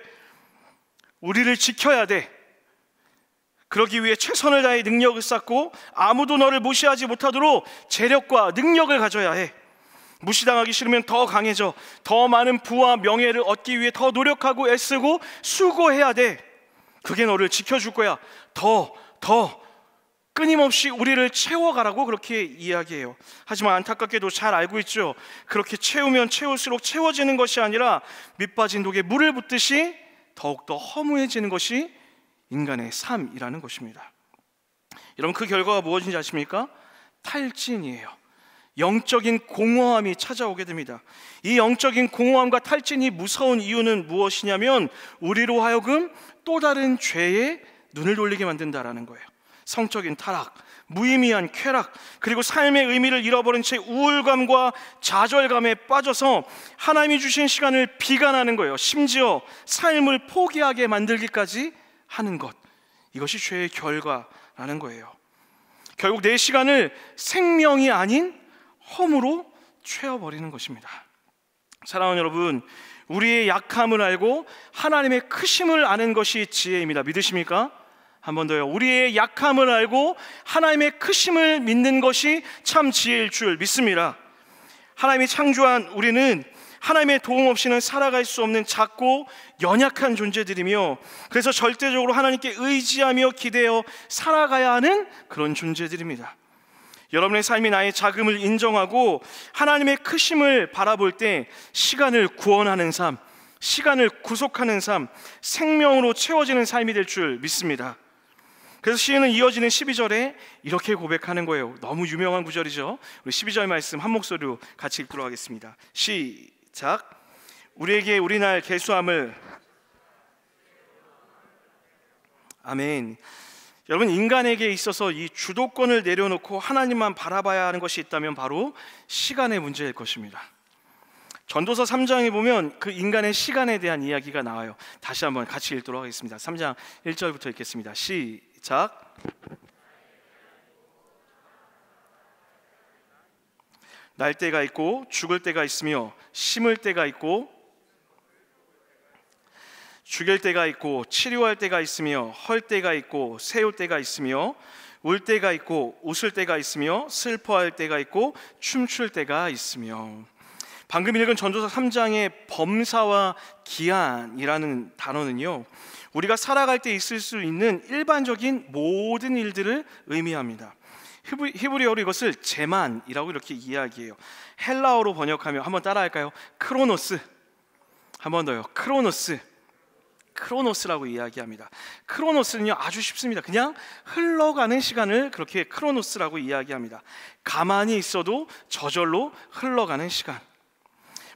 우리를 지켜야 돼. 그러기 위해 최선을 다해 능력을 쌓고 아무도 너를 무시하지 못하도록 재력과 능력을 가져야 해. 무시당하기 싫으면 더 강해져. 더 많은 부와 명예를 얻기 위해 더 노력하고 애쓰고 수고해야 돼. 그게 너를 지켜줄 거야. 더 끊임없이 우리를 채워가라고 그렇게 이야기해요. 하지만 안타깝게도 잘 알고 있죠. 그렇게 채우면 채울수록 채워지는 것이 아니라 밑빠진 독에 물을 붓듯이 더욱더 허무해지는 것이 인간의 삶이라는 것입니다. 여러분, 그 결과가 무엇인지 아십니까? 탈진이에요. 영적인 공허함이 찾아오게 됩니다. 이 영적인 공허함과 탈진이 무서운 이유는 무엇이냐면 우리로 하여금 또 다른 죄에 눈을 돌리게 만든다라는 거예요. 성적인 타락, 무의미한 쾌락, 그리고 삶의 의미를 잃어버린 채 우울감과 좌절감에 빠져서 하나님이 주신 시간을 비관하는 거예요. 심지어 삶을 포기하게 만들기까지 하는 것, 이것이 죄의 결과라는 거예요. 결국 내 시간을 생명이 아닌 험으로 채워버리는 것입니다. 사랑하는 여러분, 우리의 약함을 알고 하나님의 크심을 아는 것이 지혜입니다. 믿으십니까? 한 번 더요. 우리의 약함을 알고 하나님의 크심을 믿는 것이 참 지혜일 줄 믿습니다. 하나님이 창조한 우리는 하나님의 도움 없이는 살아갈 수 없는 작고 연약한 존재들이며, 그래서 절대적으로 하나님께 의지하며 기대어 살아가야 하는 그런 존재들입니다. 여러분의 삶이 나의 작음을 인정하고 하나님의 크심을 바라볼 때 시간을 구원하는 삶, 시간을 구속하는 삶, 생명으로 채워지는 삶이 될 줄 믿습니다. 그래서 시인은 이어지는 12절에 이렇게 고백하는 거예요. 너무 유명한 구절이죠. 우리 12절 말씀 한 목소리로 같이 읽도록 하겠습니다. 시작. 우리에게 우리날 계수함을. 아멘. 여러분, 인간에게 있어서 이 주도권을 내려놓고 하나님만 바라봐야 하는 것이 있다면 바로 시간의 문제일 것입니다. 전도서 3장에 보면 그 인간의 시간에 대한 이야기가 나와요. 다시 한번 같이 읽도록 하겠습니다. 3장 1절부터 읽겠습니다. 시작. 날 때가 있고 죽을 때가 있으며 심을 때가 있고 죽일 때가 있고 치료할 때가 있으며 헐 때가 있고 세울 때가 있으며 울 때가 있고 웃을 때가 있으며 슬퍼할 때가 있고 춤출 때가 있으며. 방금 읽은 전도서 3장의 범사와 기한이라는 단어는요, 우리가 살아갈 때 있을 수 있는 일반적인 모든 일들을 의미합니다. 히브리어로 이것을 제만이라고 이렇게 이야기해요. 헬라어로 번역하면 한번 따라할까요? 크로노스. 한 번 더요. 크로노스. 크로노스라고 이야기합니다. 크로노스는요 아주 쉽습니다. 그냥 흘러가는 시간을 그렇게 크로노스라고 이야기합니다. 가만히 있어도 저절로 흘러가는 시간.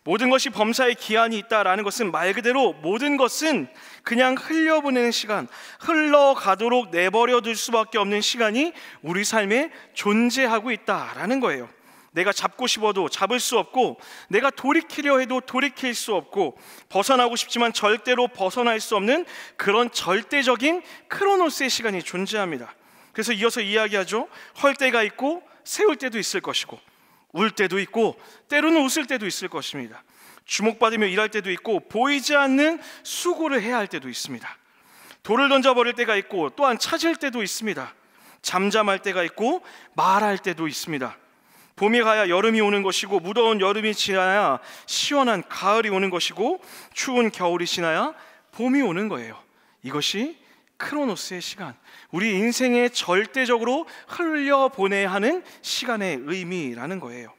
모든 것이 범사의 기한이 있다라는 것은 말 그대로 모든 것은 그냥 흘려보내는 시간, 흘러가도록 내버려둘 수밖에 없는 시간이 우리 삶에 존재하고 있다라는 거예요. 내가 잡고 싶어도 잡을 수 없고, 내가 돌이키려 해도 돌이킬 수 없고, 벗어나고 싶지만 절대로 벗어날 수 없는 그런 절대적인 크로노스의 시간이 존재합니다. 그래서 이어서 이야기하죠. 헐 때가 있고 세울 때도 있을 것이고, 울 때도 있고 때로는 웃을 때도 있을 것입니다. 주목받으며 일할 때도 있고 보이지 않는 수고를 해야 할 때도 있습니다. 돌을 던져버릴 때가 있고 또한 찾을 때도 있습니다. 잠잠할 때가 있고 말할 때도 있습니다. 봄이 가야 여름이 오는 것이고, 무더운 여름이 지나야 시원한 가을이 오는 것이고, 추운 겨울이 지나야 봄이 오는 거예요. 이것이 크로노스의 시간, 우리 인생에 절대적으로 흘려보내야 하는 시간의 의미라는 거예요.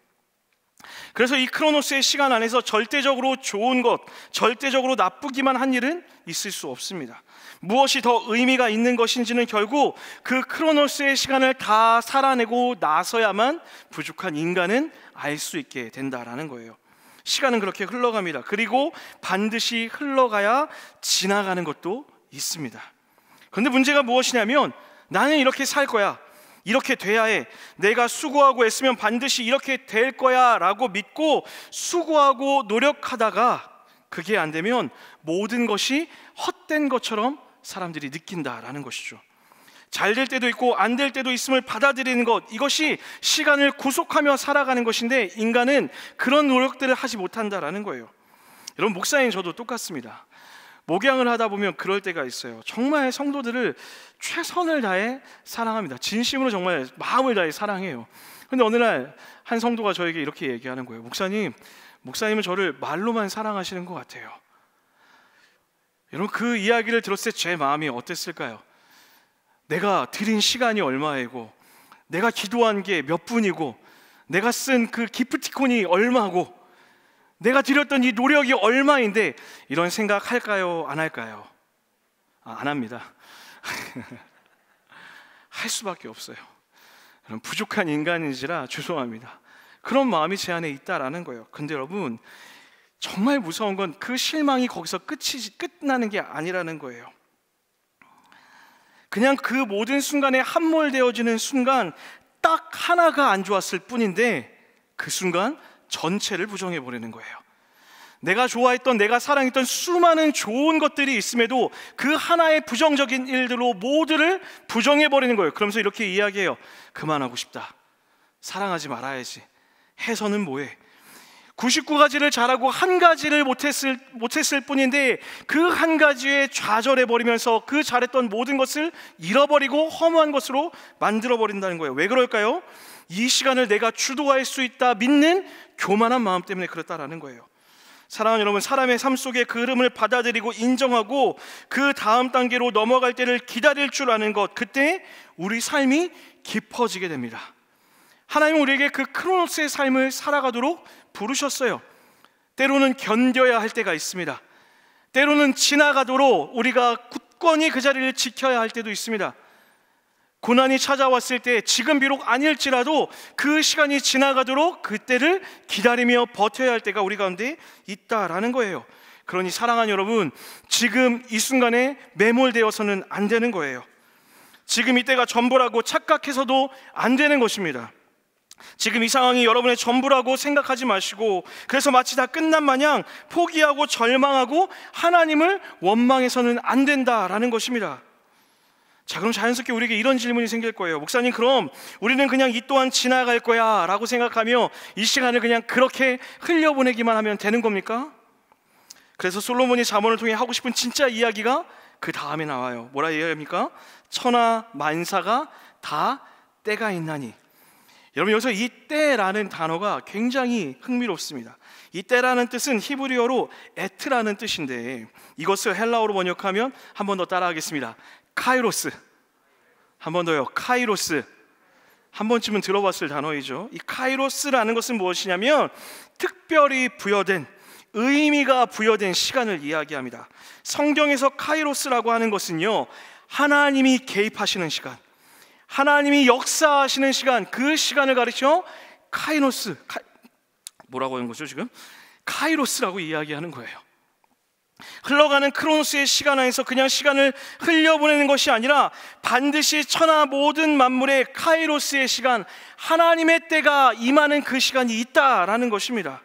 그래서 이 크로노스의 시간 안에서 절대적으로 좋은 것, 절대적으로 나쁘기만 한 일은 있을 수 없습니다. 무엇이 더 의미가 있는 것인지는 결국 그 크로노스의 시간을 다 살아내고 나서야만 부족한 인간은 알 수 있게 된다라는 거예요. 시간은 그렇게 흘러갑니다. 그리고 반드시 흘러가야 지나가는 것도 있습니다. 그런데 문제가 무엇이냐면, 나는 이렇게 살 거야, 이렇게 돼야 해, 내가 수고하고 애쓰면 반드시 이렇게 될 거야 라고 믿고 수고하고 노력하다가 그게 안 되면 모든 것이 헛된 것처럼 사람들이 느낀다라는 것이죠. 잘 될 때도 있고 안 될 때도 있음을 받아들이는 것, 이것이 시간을 구속하며 살아가는 것인데, 인간은 그런 노력들을 하지 못한다라는 거예요. 여러분, 목사인 저도 똑같습니다. 목양을 하다 보면 그럴 때가 있어요. 정말 성도들을 최선을 다해 사랑합니다. 진심으로 정말 마음을 다해 사랑해요. 근데 어느 날 한 성도가 저에게 이렇게 얘기하는 거예요. 목사님은 저를 말로만 사랑하시는 것 같아요. 여러분, 그 이야기를 들었을 때 제 마음이 어땠을까요? 내가 드린 시간이 얼마이고, 내가 기도한 게 몇 분이고, 내가 쓴 그 기프티콘이 얼마고, 내가 드렸던 이 노력이 얼마인데, 이런 생각 할까요? 안 할까요? 안 합니다. 할 수밖에 없어요. 부족한 인간인지라 죄송합니다. 그런 마음이 제 안에 있다라는 거예요. 근데 여러분, 정말 무서운 건 그 실망이 거기서 끝나는 게 아니라는 거예요. 그냥 그 모든 순간에 함몰되어지는 순간 딱 하나가 안 좋았을 뿐인데 그 순간 전체를 부정해버리는 거예요. 내가 좋아했던, 내가 사랑했던 수많은 좋은 것들이 있음에도 그 하나의 부정적인 일들로 모두를 부정해버리는 거예요. 그러면서 이렇게 이야기해요. 그만하고 싶다. 사랑하지 말아야지. 해서는 뭐해. 99가지를 잘하고 한 가지를 못했을 뿐인데 그 한 가지에 좌절해버리면서 그 잘했던 모든 것을 잃어버리고 허무한 것으로 만들어버린다는 거예요. 왜 그럴까요? 이 시간을 내가 주도할 수 있다 믿는 교만한 마음 때문에 그렇다라는 거예요. 사랑하는 여러분, 사람의 삶 속에 그 흐름을 받아들이고 인정하고 그 다음 단계로 넘어갈 때를 기다릴 줄 아는 것, 그때 우리 삶이 깊어지게 됩니다. 하나님은 우리에게 그 크로노스의 삶을 살아가도록 부르셨어요. 때로는 견뎌야 할 때가 있습니다. 때로는 지나가도록 우리가 굳건히 그 자리를 지켜야 할 때도 있습니다. 고난이 찾아왔을 때 지금 비록 아닐지라도 그 시간이 지나가도록 그때를 기다리며 버텨야 할 때가 우리 가운데 있다라는 거예요. 그러니 사랑하는 여러분, 지금 이 순간에 매몰되어서는 안 되는 거예요. 지금 이때가 전부라고 착각해서도 안 되는 것입니다. 지금 이 상황이 여러분의 전부라고 생각하지 마시고, 그래서 마치 다 끝난 마냥 포기하고 절망하고 하나님을 원망해서는 안 된다라는 것입니다. 자, 그럼 자연스럽게 우리에게 이런 질문이 생길 거예요. 목사님, 그럼 우리는 그냥 이 또한 지나갈 거야 라고 생각하며 이 시간을 그냥 그렇게 흘려보내기만 하면 되는 겁니까? 그래서 솔로몬이 잠언을 통해 하고 싶은 진짜 이야기가 그 다음에 나와요. 뭐라 이야기합니까? 천하 만사가 다 때가 있나니. 여러분, 여기서 이 때라는 단어가 굉장히 흥미롭습니다. 이 때라는 뜻은 히브리어로 에트라는 뜻인데 이것을 헬라어로 번역하면 한 번 더 따라하겠습니다. 카이로스. 한 번 더요. 카이로스. 한 번쯤은 들어봤을 단어이죠. 이 카이로스라는 것은 무엇이냐면 특별히 부여된, 의미가 부여된 시간을 이야기합니다. 성경에서 카이로스라고 하는 것은요, 하나님이 개입하시는 시간, 하나님이 역사하시는 시간, 그 시간을 가리켜 카이노스, 뭐라고 하는 거죠 지금? 카이로스라고 이야기하는 거예요. 흘러가는 크로노스의 시간 안에서 그냥 시간을 흘려보내는 것이 아니라 반드시 천하 모든 만물의 카이로스의 시간, 하나님의 때가 임하는 그 시간이 있다라는 것입니다.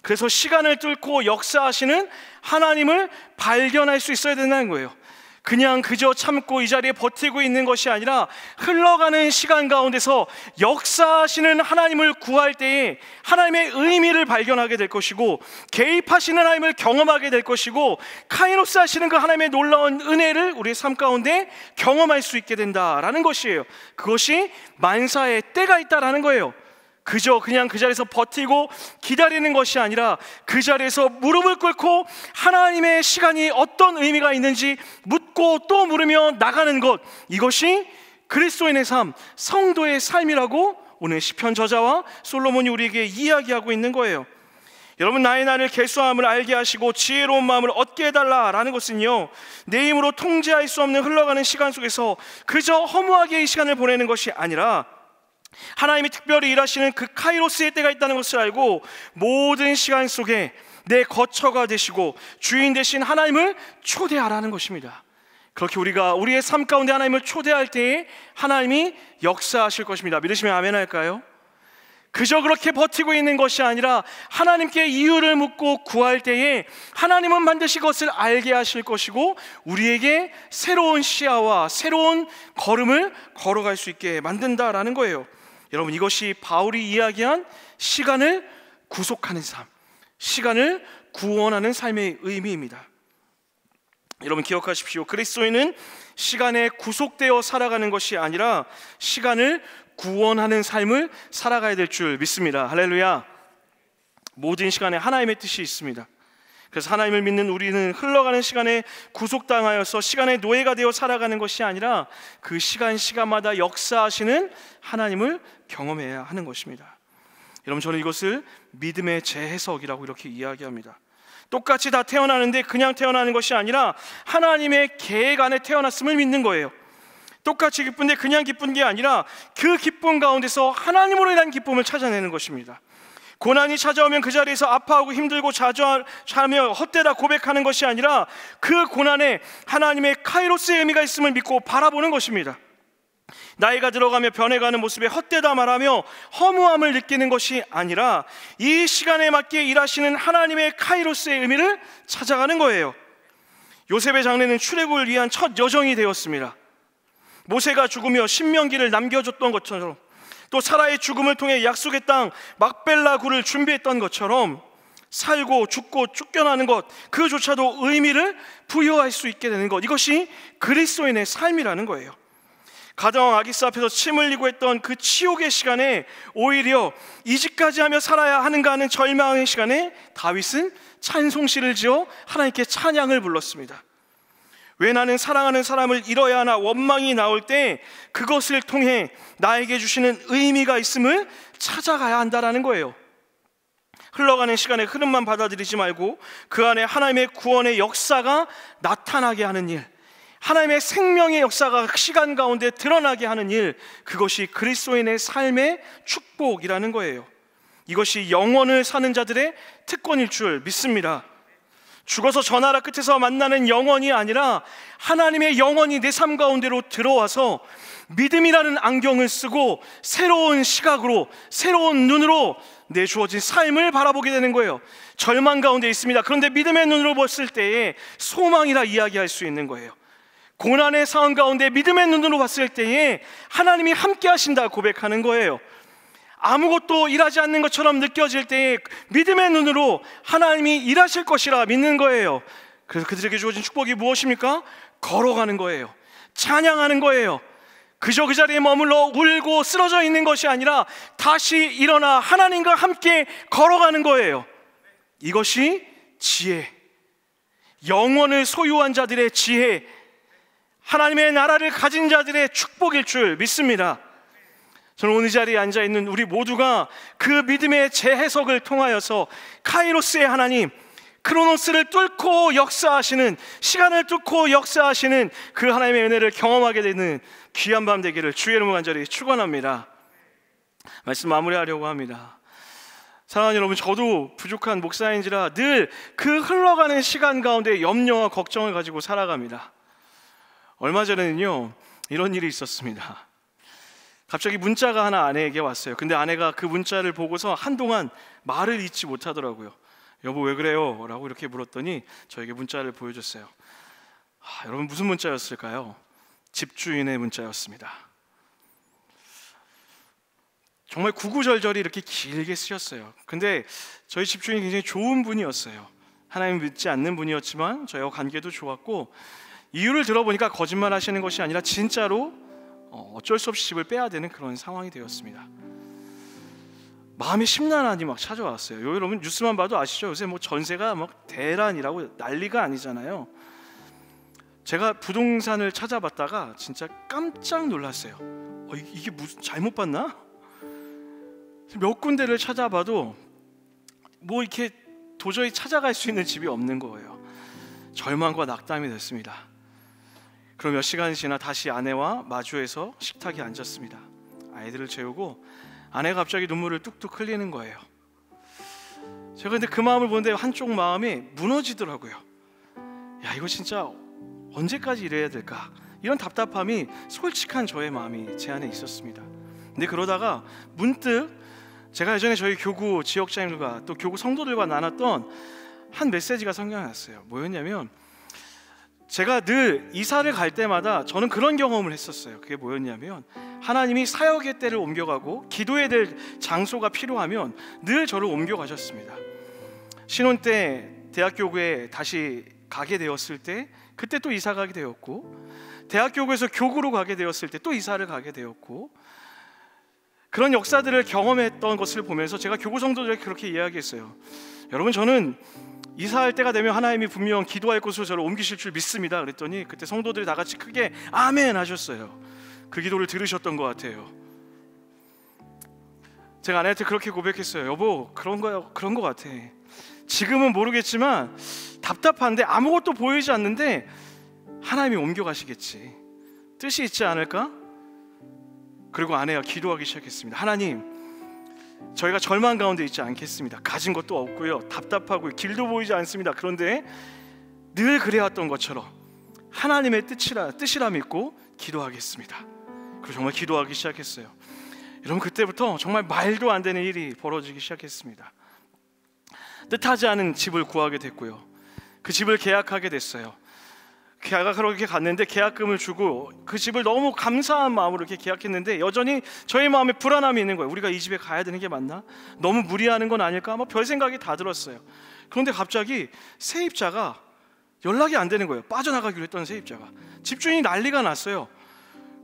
그래서 시간을 뚫고 역사하시는 하나님을 발견할 수 있어야 된다는 거예요. 그냥 그저 참고 이 자리에 버티고 있는 것이 아니라 흘러가는 시간 가운데서 역사하시는 하나님을 구할 때에 하나님의 의미를 발견하게 될 것이고, 개입하시는 하나님을 경험하게 될 것이고, 카이로스 하시는 그 하나님의 놀라운 은혜를 우리의 삶 가운데 경험할 수 있게 된다라는 것이에요. 그것이 만사의 때가 있다라는 거예요. 그저 그냥 그 자리에서 버티고 기다리는 것이 아니라 그 자리에서 무릎을 꿇고 하나님의 시간이 어떤 의미가 있는지 묻고 또 물으며 나가는 것, 이것이 그리스도인의 삶, 성도의 삶이라고 오늘 시편 저자와 솔로몬이 우리에게 이야기하고 있는 거예요. 여러분, 나의 나를 계수함을 알게 하시고 지혜로운 마음을 얻게 해달라라는 것은요, 내 힘으로 통제할 수 없는 흘러가는 시간 속에서 그저 허무하게 이 시간을 보내는 것이 아니라 하나님이 특별히 일하시는 그 카이로스의 때가 있다는 것을 알고 모든 시간 속에 내 거처가 되시고 주인 되신 하나님을 초대하라는 것입니다. 그렇게 우리가 우리의 삶 가운데 하나님을 초대할 때에 하나님이 역사하실 것입니다. 믿으시면 아멘 할까요? 그저 그렇게 버티고 있는 것이 아니라 하나님께 이유를 묻고 구할 때에 하나님은 반드시 그것을 알게 하실 것이고 우리에게 새로운 시야와 새로운 걸음을 걸어갈 수 있게 만든다라는 거예요. 여러분, 이것이 바울이 이야기한 시간을 구속하는 삶, 시간을 구원하는 삶의 의미입니다. 여러분, 기억하십시오. 그리스도인은 시간에 구속되어 살아가는 것이 아니라 시간을 구원하는 삶을 살아가야 될 줄 믿습니다. 할렐루야. 모든 시간에 하나님의 뜻이 있습니다. 그래서 하나님을 믿는 우리는 흘러가는 시간에 구속당하여서 시간의 노예가 되어 살아가는 것이 아니라 그 시간마다 역사하시는 하나님을 경험해야 하는 것입니다. 여러분, 저는 이것을 믿음의 재해석이라고 이렇게 이야기합니다. 똑같이 다 태어나는데 그냥 태어나는 것이 아니라 하나님의 계획 안에 태어났음을 믿는 거예요. 똑같이 기쁜데 그냥 기쁜 게 아니라 그 기쁨 가운데서 하나님으로 인한 기쁨을 찾아내는 것입니다. 고난이 찾아오면 그 자리에서 아파하고 힘들고 좌절하며 헛되다 고백하는 것이 아니라 그 고난에 하나님의 카이로스의 의미가 있음을 믿고 바라보는 것입니다. 나이가 들어가며 변해가는 모습에 헛되다 말하며 허무함을 느끼는 것이 아니라 이 시간에 맞게 일하시는 하나님의 카이로스의 의미를 찾아가는 거예요. 요셉의 장래는 출애굽을 위한 첫 여정이 되었습니다. 모세가 죽으며 신명기를 남겨줬던 것처럼, 또 사라의 죽음을 통해 약속의 땅 막벨라 굴을 준비했던 것처럼 살고 죽고 쫓겨나는 것, 그조차도 의미를 부여할 수 있게 되는 것, 이것이 그리스도인의 삶이라는 거예요. 가정 아기스 앞에서 침 흘리고 했던 그 치욕의 시간에 오히려 이직까지 하며 살아야 하는가 하는 절망의 시간에 다윗은 찬송시를 지어 하나님께 찬양을 불렀습니다. 왜 나는 사랑하는 사람을 잃어야 하나 원망이 나올 때 그것을 통해 나에게 주시는 의미가 있음을 찾아가야 한다라는 거예요. 흘러가는 시간의 흐름만 받아들이지 말고 그 안에 하나님의 구원의 역사가 나타나게 하는 일, 하나님의 생명의 역사가 시간 가운데 드러나게 하는 일, 그것이 그리스도인의 삶의 축복이라는 거예요. 이것이 영원을 사는 자들의 특권일 줄 믿습니다. 죽어서 저 나라 끝에서 만나는 영원이 아니라 하나님의 영원이 내 삶 가운데로 들어와서 믿음이라는 안경을 쓰고 새로운 시각으로, 새로운 눈으로 내 주어진 삶을 바라보게 되는 거예요. 절망 가운데 있습니다. 그런데 믿음의 눈으로 봤을 때에 소망이라 이야기할 수 있는 거예요. 고난의 상황 가운데 믿음의 눈으로 봤을 때에 하나님이 함께 하신다 고백하는 거예요. 아무것도 일하지 않는 것처럼 느껴질 때에 믿음의 눈으로 하나님이 일하실 것이라 믿는 거예요. 그래서 그들에게 주어진 축복이 무엇입니까? 걸어가는 거예요. 찬양하는 거예요. 그저 그 자리에 머물러 울고 쓰러져 있는 것이 아니라 다시 일어나 하나님과 함께 걸어가는 거예요. 이것이 지혜, 영원을 소유한 자들의 지혜, 하나님의 나라를 가진 자들의 축복일 줄 믿습니다. 저는 오늘 자리에 앉아있는 우리 모두가 그 믿음의 재해석을 통하여서 카이로스의 하나님, 크로노스를 뚫고 역사하시는, 시간을 뚫고 역사하시는 그 하나님의 은혜를 경험하게 되는 귀한 밤 되기를 주의 이름으로 간절히 축원합니다. 말씀 마무리하려고 합니다. 사랑하는 여러분, 저도 부족한 목사인지라 늘 그 흘러가는 시간 가운데 염려와 걱정을 가지고 살아갑니다. 얼마 전에는요, 이런 일이 있었습니다. 갑자기 문자가 하나 아내에게 왔어요. 근데 아내가 그 문자를 보고서 한동안 말을 잇지 못하더라고요. 여보 왜 그래요? 라고 이렇게 물었더니 저에게 문자를 보여줬어요. 여러분 무슨 문자였을까요? 집주인의 문자였습니다. 정말 구구절절히 이렇게 길게 쓰셨어요. 근데 저희 집주인이 굉장히 좋은 분이었어요. 하나님 믿지 않는 분이었지만 저희와 관계도 좋았고, 이유를 들어보니까 거짓말 하시는 것이 아니라 진짜로 어쩔 수 없이 집을 빼야 되는 그런 상황이 되었습니다. 마음이 심란하니 막 찾아왔어요. 여러분 뉴스만 봐도 아시죠? 요새 뭐 전세가 막 대란이라고 난리가 아니잖아요. 제가 부동산을 찾아봤다가 진짜 깜짝 놀랐어요. 이게 무슨 잘못 봤나? 몇 군데를 찾아봐도 뭐 이렇게 도저히 찾아갈 수 있는 집이 없는 거예요. 절망과 낙담이 됐습니다. 그럼 몇 시간이 지나 다시 아내와 마주해서 식탁에 앉았습니다. 아이들을 재우고 아내가 갑자기 눈물을 뚝뚝 흘리는 거예요. 제가 근데 그 마음을 보는데 한쪽 마음이 무너지더라고요. 야, 이거 진짜 언제까지 이래야 될까? 이런 답답함이 솔직한 저의 마음이 제 안에 있었습니다. 근데 그러다가 문득 제가 예전에 저희 교구 지역장님들과 또 교구 성도들과 나눴던 한 메시지가 생각이 났어요. 뭐였냐면, 제가 늘 이사를 갈 때마다 저는 그런 경험을 했었어요. 그게 뭐였냐면, 하나님이 사역의 때를 옮겨가고 기도해야 될 장소가 필요하면 늘 저를 옮겨가셨습니다. 신혼 때 대학교구에 다시 가게 되었을 때 그때 또 이사 가게 되었고, 대학교구에서 교구로 가게 되었을 때 또 이사를 가게 되었고, 그런 역사들을 경험했던 것을 보면서 제가 교구 성도들에게 그렇게 이야기했어요. 여러분, 저는 이사할 때가 되면 하나님이 분명 기도할 곳으로 저를 옮기실 줄 믿습니다. 그랬더니 그때 성도들이 다 같이 크게 아멘 하셨어요. 그 기도를 들으셨던 것 같아요. 제가 아내한테 그렇게 고백했어요. 여보, 그런 거 같아. 지금은 모르겠지만 답답한데 아무것도 보이지 않는데 하나님이 옮겨가시겠지. 뜻이 있지 않을까? 그리고 아내가 기도하기 시작했습니다. 하나님, 저희가 절망 가운데 있지 않겠습니다. 가진 것도 없고요, 답답하고요, 길도 보이지 않습니다. 그런데 늘 그래왔던 것처럼 하나님의 뜻이라 믿고 기도하겠습니다. 그리고 정말 기도하기 시작했어요. 여러분, 그때부터 정말 말도 안 되는 일이 벌어지기 시작했습니다. 뜻하지 않은 집을 구하게 됐고요, 그 집을 계약하게 됐어요. 계약하러 이렇게 갔는데 계약금을 주고 그 집을 너무 감사한 마음으로 이렇게 계약했는데 여전히 저희 마음에 불안함이 있는 거예요. 우리가 이 집에 가야 되는 게 맞나? 너무 무리하는 건 아닐까? 막 별 생각이 다 들었어요. 그런데 갑자기 세입자가 연락이 안 되는 거예요. 빠져나가기로 했던 세입자가. 집주인이 난리가 났어요.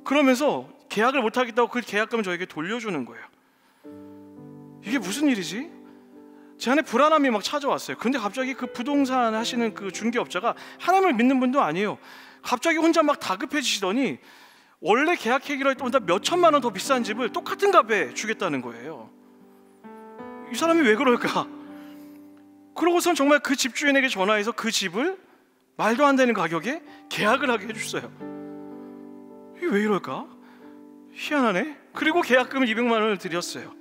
그러면서 계약을 못 하겠다고 그 계약금을 저에게 돌려주는 거예요. 이게 무슨 일이지? 제 안에 불안함이 막 찾아왔어요. 그런데 갑자기 그 부동산 하시는 그 중개업자가 하나님을 믿는 분도 아니에요. 갑자기 혼자 막 다급해지시더니 원래 계약하기로 했던 것보다 몇 천만 원 더 비싼 집을 똑같은 값에 주겠다는 거예요. 이 사람이 왜 그럴까? 그러고선 정말 그 집주인에게 전화해서 그 집을 말도 안 되는 가격에 계약을 하게 해줬어요. 이게 왜 이럴까? 희한하네. 그리고 계약금을 200만 원을 드렸어요.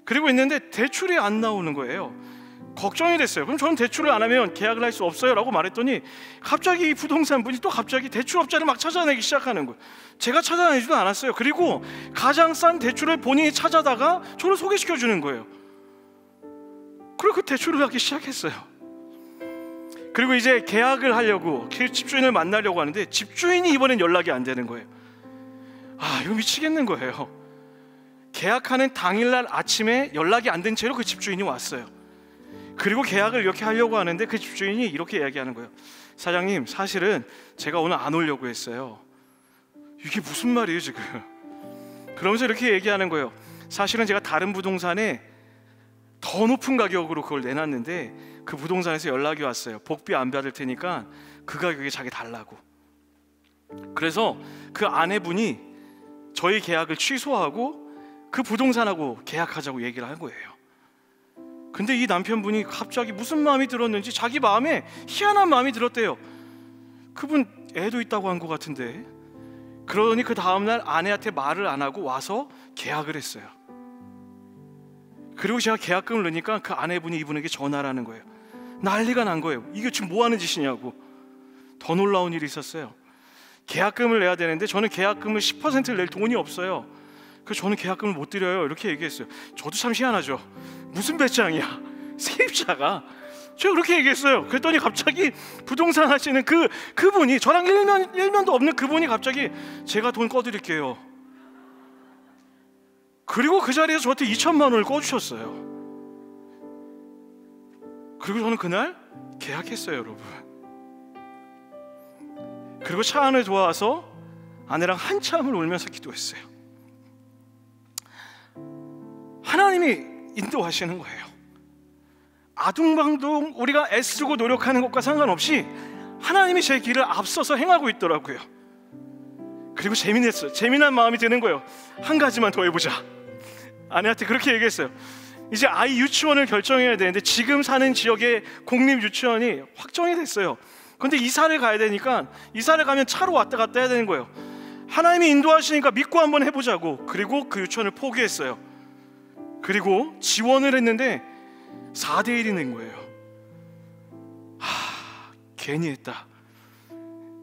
그리고 있는데 대출이 안 나오는 거예요. 걱정이 됐어요. 그럼 저는 대출을 안 하면 계약을 할 수 없어요 라고 말했더니 갑자기 이 부동산 분이 또 갑자기 대출업자를 막 찾아내기 시작하는 거예요. 제가 찾아내지도 않았어요. 그리고 가장 싼 대출을 본인이 찾아다가 저를 소개시켜 주는 거예요. 그리고 그 대출을 하기 시작했어요. 그리고 이제 계약을 하려고 그 집주인을 만나려고 하는데 집주인이 이번엔 연락이 안 되는 거예요. 아, 이거 미치겠는 거예요. 계약하는 당일날 아침에 연락이 안 된 채로 그 집주인이 왔어요. 그리고 계약을 이렇게 하려고 하는데 그 집주인이 이렇게 이야기하는 거예요. 사장님, 사실은 제가 오늘 안 오려고 했어요. 이게 무슨 말이에요 지금? 그러면서 이렇게 얘기하는 거예요. 사실은 제가 다른 부동산에 더 높은 가격으로 그걸 내놨는데 그 부동산에서 연락이 왔어요. 복비 안 받을 테니까 그 가격에 자기 달라고. 그래서 그 아내분이 저희 계약을 취소하고 그 부동산하고 계약하자고 얘기를 한 거예요. 근데 이 남편분이 갑자기 무슨 마음이 들었는지 자기 마음에 희한한 마음이 들었대요. 그분 애도 있다고 한 것 같은데. 그러더니 그 다음날 아내한테 말을 안 하고 와서 계약을 했어요. 그리고 제가 계약금을 넣으니까 그 아내분이 이분에게 전화를 하는 거예요. 난리가 난 거예요. 이게 지금 뭐 하는 짓이냐고. 더 놀라운 일이 있었어요. 계약금을 내야 되는데 저는 계약금을 10%를 낼 돈이 없어요. 그래서 저는 계약금을 못 드려요 이렇게 얘기했어요. 저도 참 희한하죠. 무슨 배짱이야. 세입자가. 제가 그렇게 얘기했어요. 그랬더니 갑자기 부동산 하시는 그분이 저랑 일면도 없는 그분이 갑자기 제가 돈 꺼드릴게요. 그리고 그 자리에서 저한테 2천만 원을 꺼주셨어요. 그리고 저는 그날 계약했어요 여러분. 그리고 차 안에 들어와서 아내랑 한참을 울면서 기도했어요. 하나님이 인도하시는 거예요. 아둥방둥 우리가 애쓰고 노력하는 것과 상관없이 하나님이 제 길을 앞서서 행하고 있더라고요. 그리고 재미났어요. 재미난 마음이 드는 거예요. 한 가지만 더 해보자. 아내한테 그렇게 얘기했어요. 이제 아이 유치원을 결정해야 되는데 지금 사는 지역에 공립 유치원이 확정이 됐어요. 근데 이사를 가야 되니까 이사를 가면 차로 왔다 갔다 해야 되는 거예요. 하나님이 인도하시니까 믿고 한번 해보자고. 그리고 그 유치원을 포기했어요. 그리고 지원을 했는데 4대1이 된 거예요. 괜히 했다.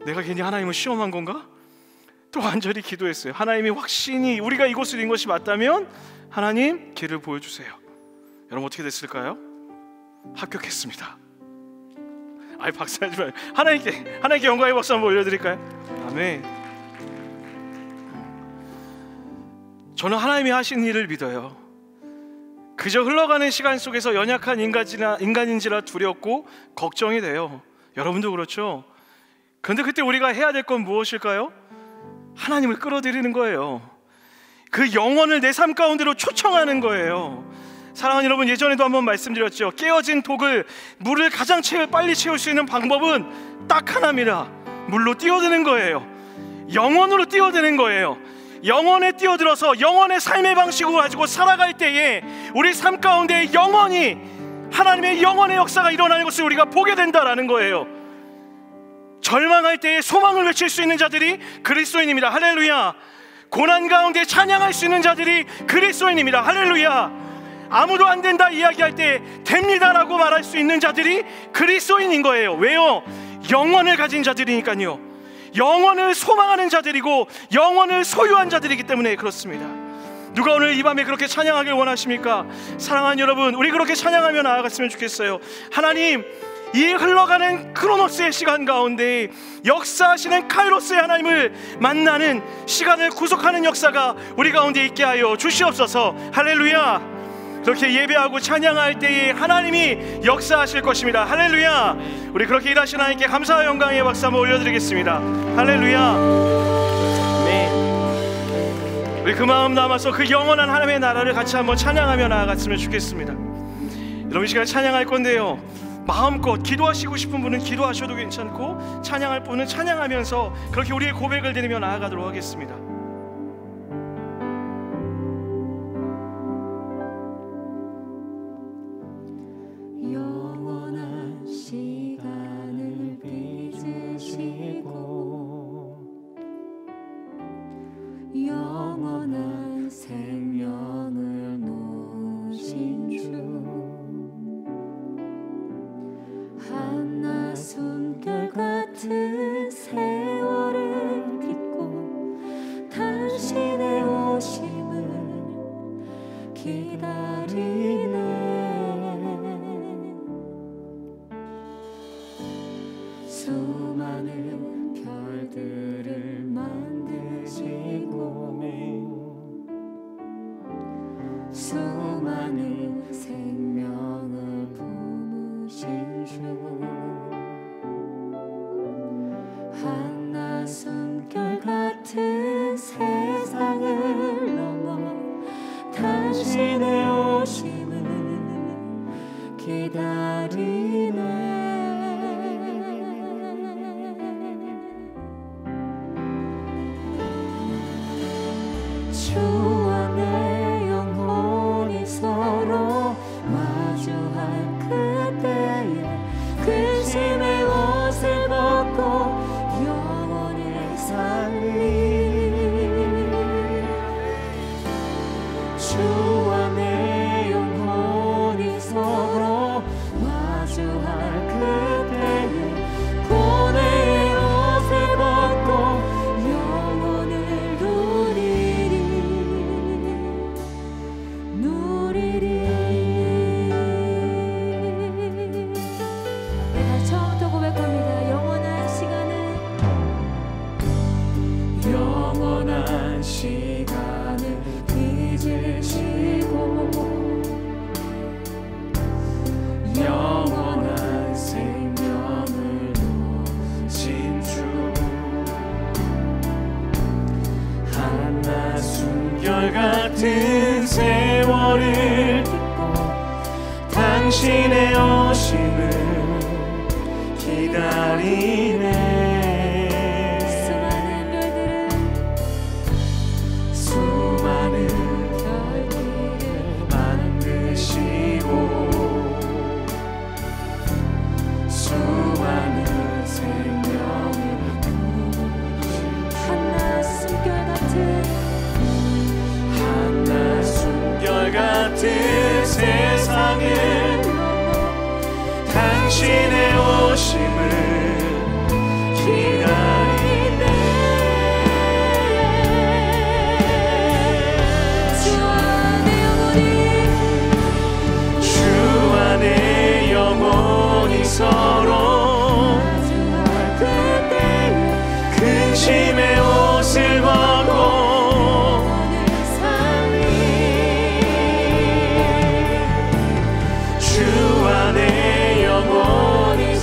내가 괜히 하나님을 시험한 건가? 또 간절히 기도했어요. 하나님이 확신이 우리가 이곳을 인 것이 맞다면 하나님 길을 보여주세요. 여러분 어떻게 됐을까요? 합격했습니다. 아이 박수하지 마요. 하나님께 영광의 박수 한번 올려드릴까요? 아멘. 저는 하나님이 하신 일을 믿어요. 그저 흘러가는 시간 속에서 연약한 인간인지라 두렵고 걱정이 돼요. 여러분도 그렇죠? 그런데 그때 우리가 해야 될 건 무엇일까요? 하나님을 끌어들이는 거예요. 그 영혼을 내 삶 가운데로 초청하는 거예요. 사랑하는 여러분, 예전에도 한번 말씀드렸죠. 깨어진 독을 물을 가장 빨리 채울 수 있는 방법은 딱 하나입니다. 물로 뛰어드는 거예요. 영혼으로 뛰어드는 거예요. 영혼에 뛰어들어서 영혼의 삶의 방식을 가지고 살아갈 때에 우리 삶 가운데 영원히 하나님의 영혼의 역사가 일어나는 것을 우리가 보게 된다라는 거예요. 절망할 때에 소망을 외칠 수 있는 자들이 그리스도인입니다. 할렐루야. 고난 가운데 찬양할 수 있는 자들이 그리스도인입니다. 할렐루야. 아무도 안 된다 이야기할 때 됩니다라고 말할 수 있는 자들이 그리스도인인 거예요. 왜요? 영혼을 가진 자들이니까요. 영혼을 소망하는 자들이고 영혼을 소유한 자들이기 때문에 그렇습니다. 누가 오늘 이 밤에 그렇게 찬양하길 원하십니까? 사랑하는 여러분, 우리 그렇게 찬양하며 나아갔으면 좋겠어요. 하나님, 이 흘러가는 크로노스의 시간 가운데 역사하시는 카이로스의 하나님을 만나는 시간을 구속하는 역사가 우리 가운데 있게 하여 주시옵소서. 할렐루야. 그렇게 예배하고 찬양할 때에 하나님이 역사하실 것입니다. 할렐루야. 우리 그렇게 일하시는 하나님께 감사와 영광의 박수 한번 올려드리겠습니다. 할렐루야. 우리 그 마음 담아서 그 영원한 하나님의 나라를 같이 한번 찬양하며 나아갔으면 좋겠습니다. 여러분, 이 시간에 찬양할 건데요, 마음껏 기도하시고 싶은 분은 기도하셔도 괜찮고 찬양할 분은 찬양하면서 그렇게 우리의 고백을 드리며 나아가도록 하겠습니다.
영원한 시간을 빚으시고 영원한 생명을 놓으신 주, 한나 숨결 같은 세월을 딛고 당신의 오심을 기다리네. 수많은 별들을 만드시고 수많은 생명을 품으신 주, 한나 숨결 같은 세상을 넘어 당신의 오심을 기다리네. 주와 내 영혼이 서로 마주할 그때에 근심의 옷을 벗고 영원히 살리. 주와 내 영혼이 서로 마주할 그때에 고뇌의 옷을 벗고 영혼을 누리리. 내가 처음부터 고백합니다. 영원한 시간을 빚으시고 영원한 생명을 놓으신 주, 한나 숨결 같은 세월을 딛고 당신의 오심을 기다리네. 수많은 별들을 만드시고 수많은 생명을 품으신 한나 숨결 같은 세상을 당신의 오심을 기다리네. 주와 내 영혼이 서로 근심의 옷을 벗고 주와 내 영혼이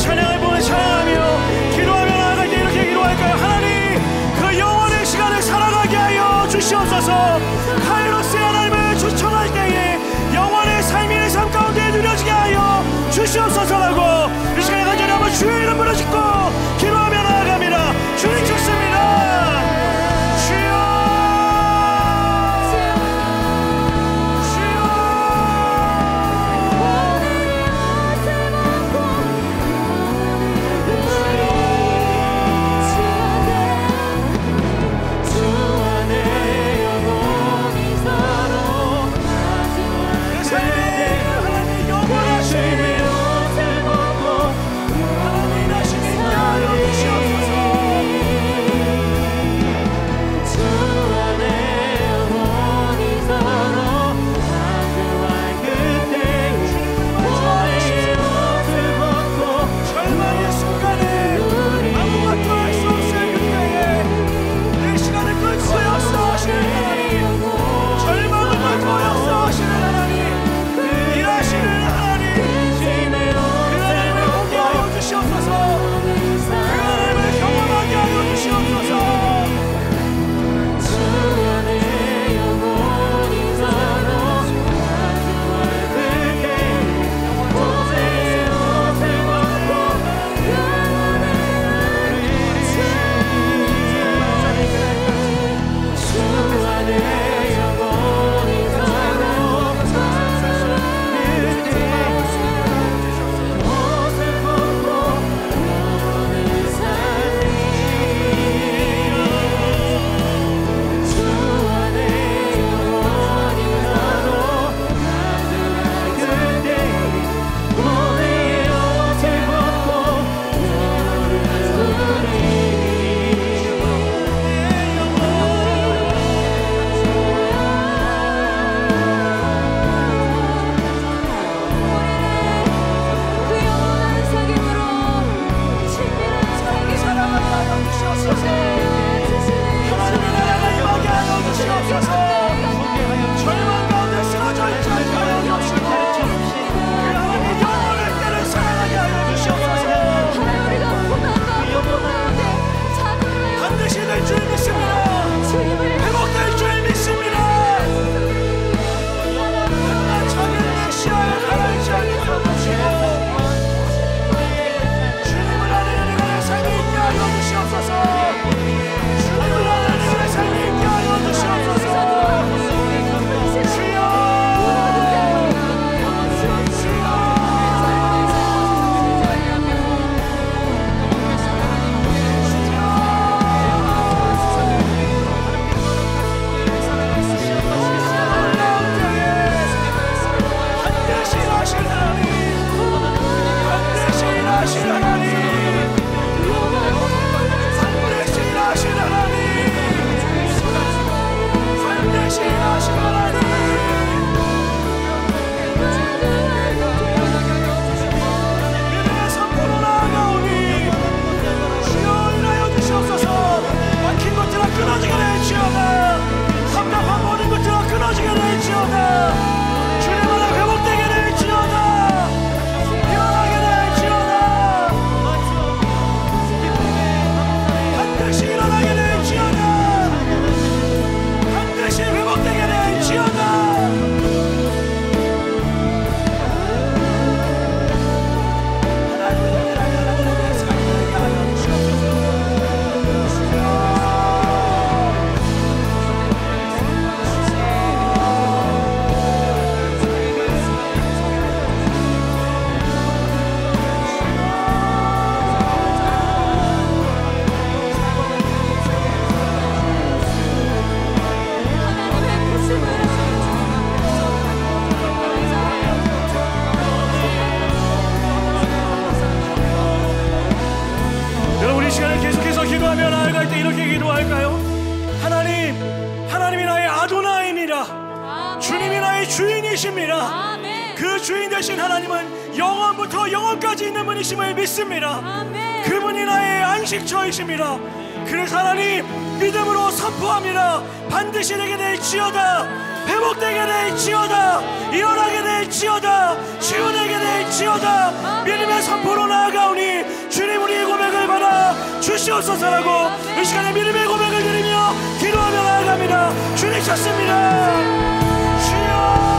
찬양을 보내 찬양하며 기도하며 나아갈 때 이렇게 기도할까요? 하나님, 그 영원의 시간을 살아가게 하여 주시옵소서. 카이로스의 하나님을 추천할 때에 영원의 삶이 내 삶 가운데 누려지게 하여 주시옵소서라고 이 시간에 간절히 한번 주의 이름 부르짖고 기도하며 나아갑니다. 주님 좋습니다.
주인이십니다.
아멘.
그 주인 되신 하나님은 영원부터 영원까지 있는 분이심을 믿습니다.
아멘.
그분이 나의 안식 식처이십니다. 그래서 하나님 믿음으로 선포합니다. 반드시 되게 될지어다. 회복되게 될지어다. 일어나게 될지어다. 치유되게 될지어다. 믿음의 선포로 나아가오니 주님 우리의 고백을 받아 주시옵소서라고 이 시간에 믿음의 고백을 드리며 기도하며 나아갑니다. 주님 찾습니다. 주여.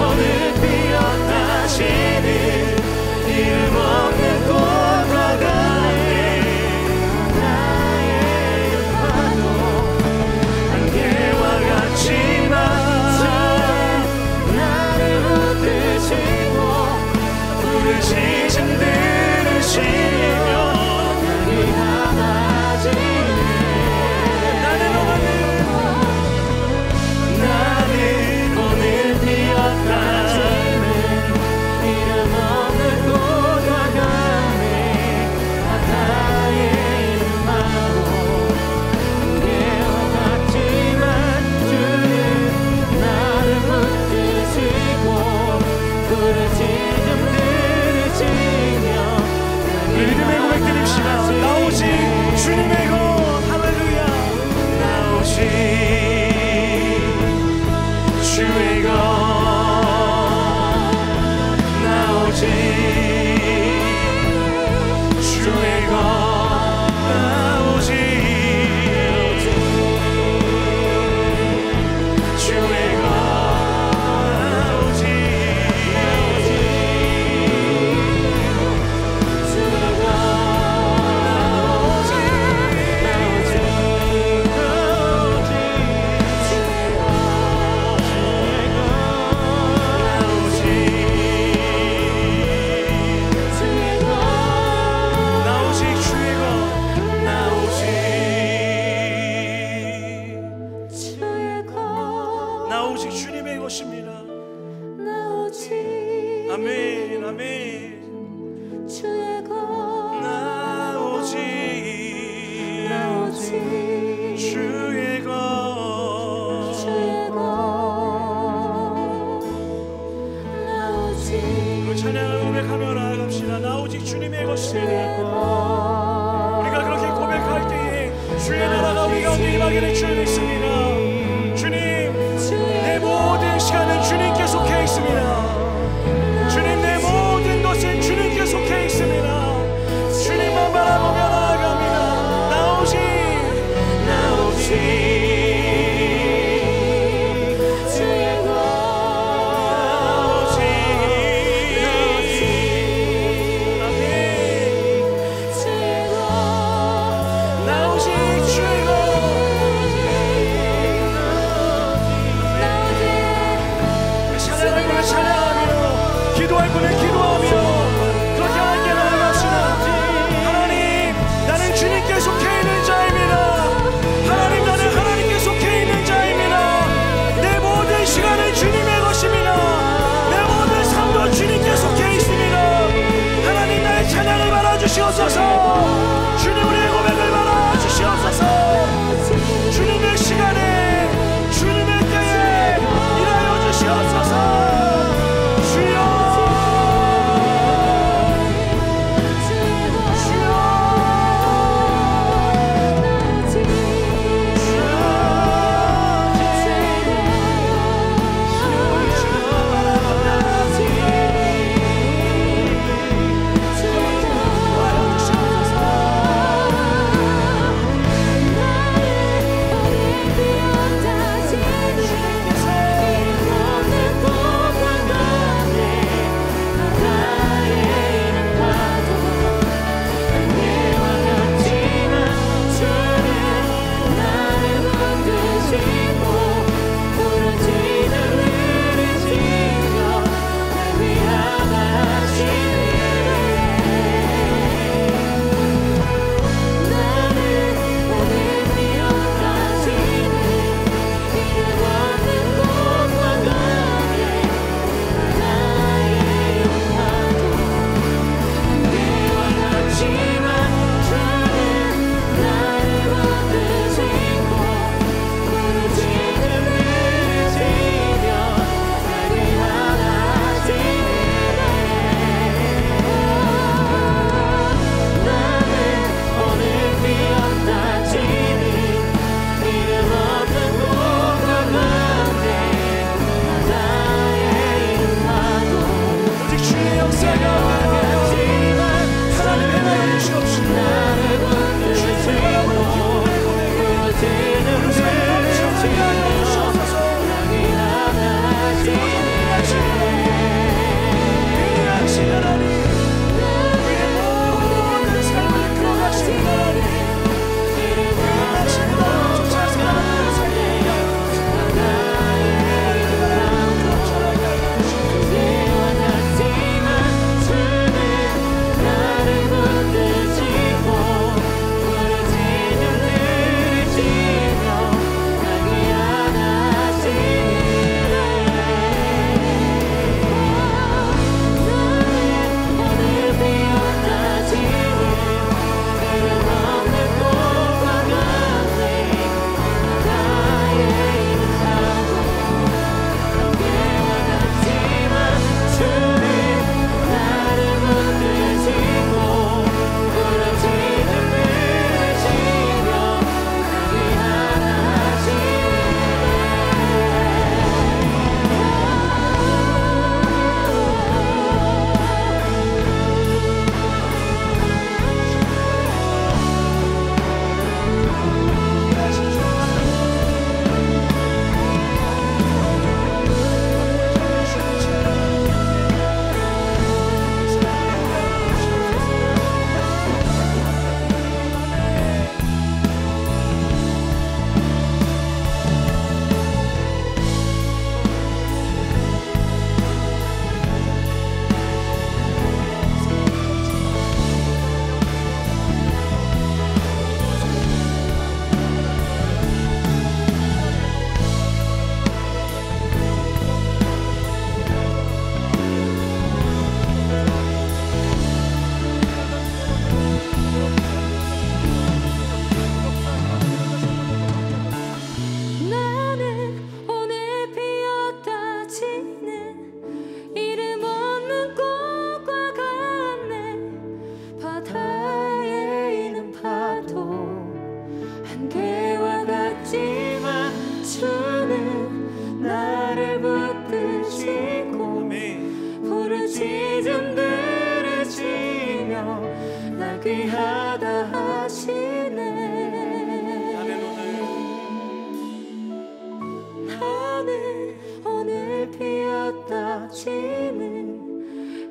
오늘 피었다 시니 우리 믿음의 고백 드립시다. 나 오직 주님의 것. 할렐루야. 나 오직 주의 것. 나 오직 주의 것. 나 오직 주의 것. 나 오직 아멘 아멘
주의 것
나 오직 주의 것 우리 찬양을 고백하며 나아갑시다. 나 오직 주님의 것입니다. 우리가 그렇게 고백할 때에 주의 나라가 우리 가운데 임하게 될 줄 믿습니다. 주님 내 모든 시간은 주님께 속해 있습니다. 주님 내 모든 것은 주님께 속해 있습니다. 주님만 바라보며 나아갑니다. 나 오직
주의 것
찬양을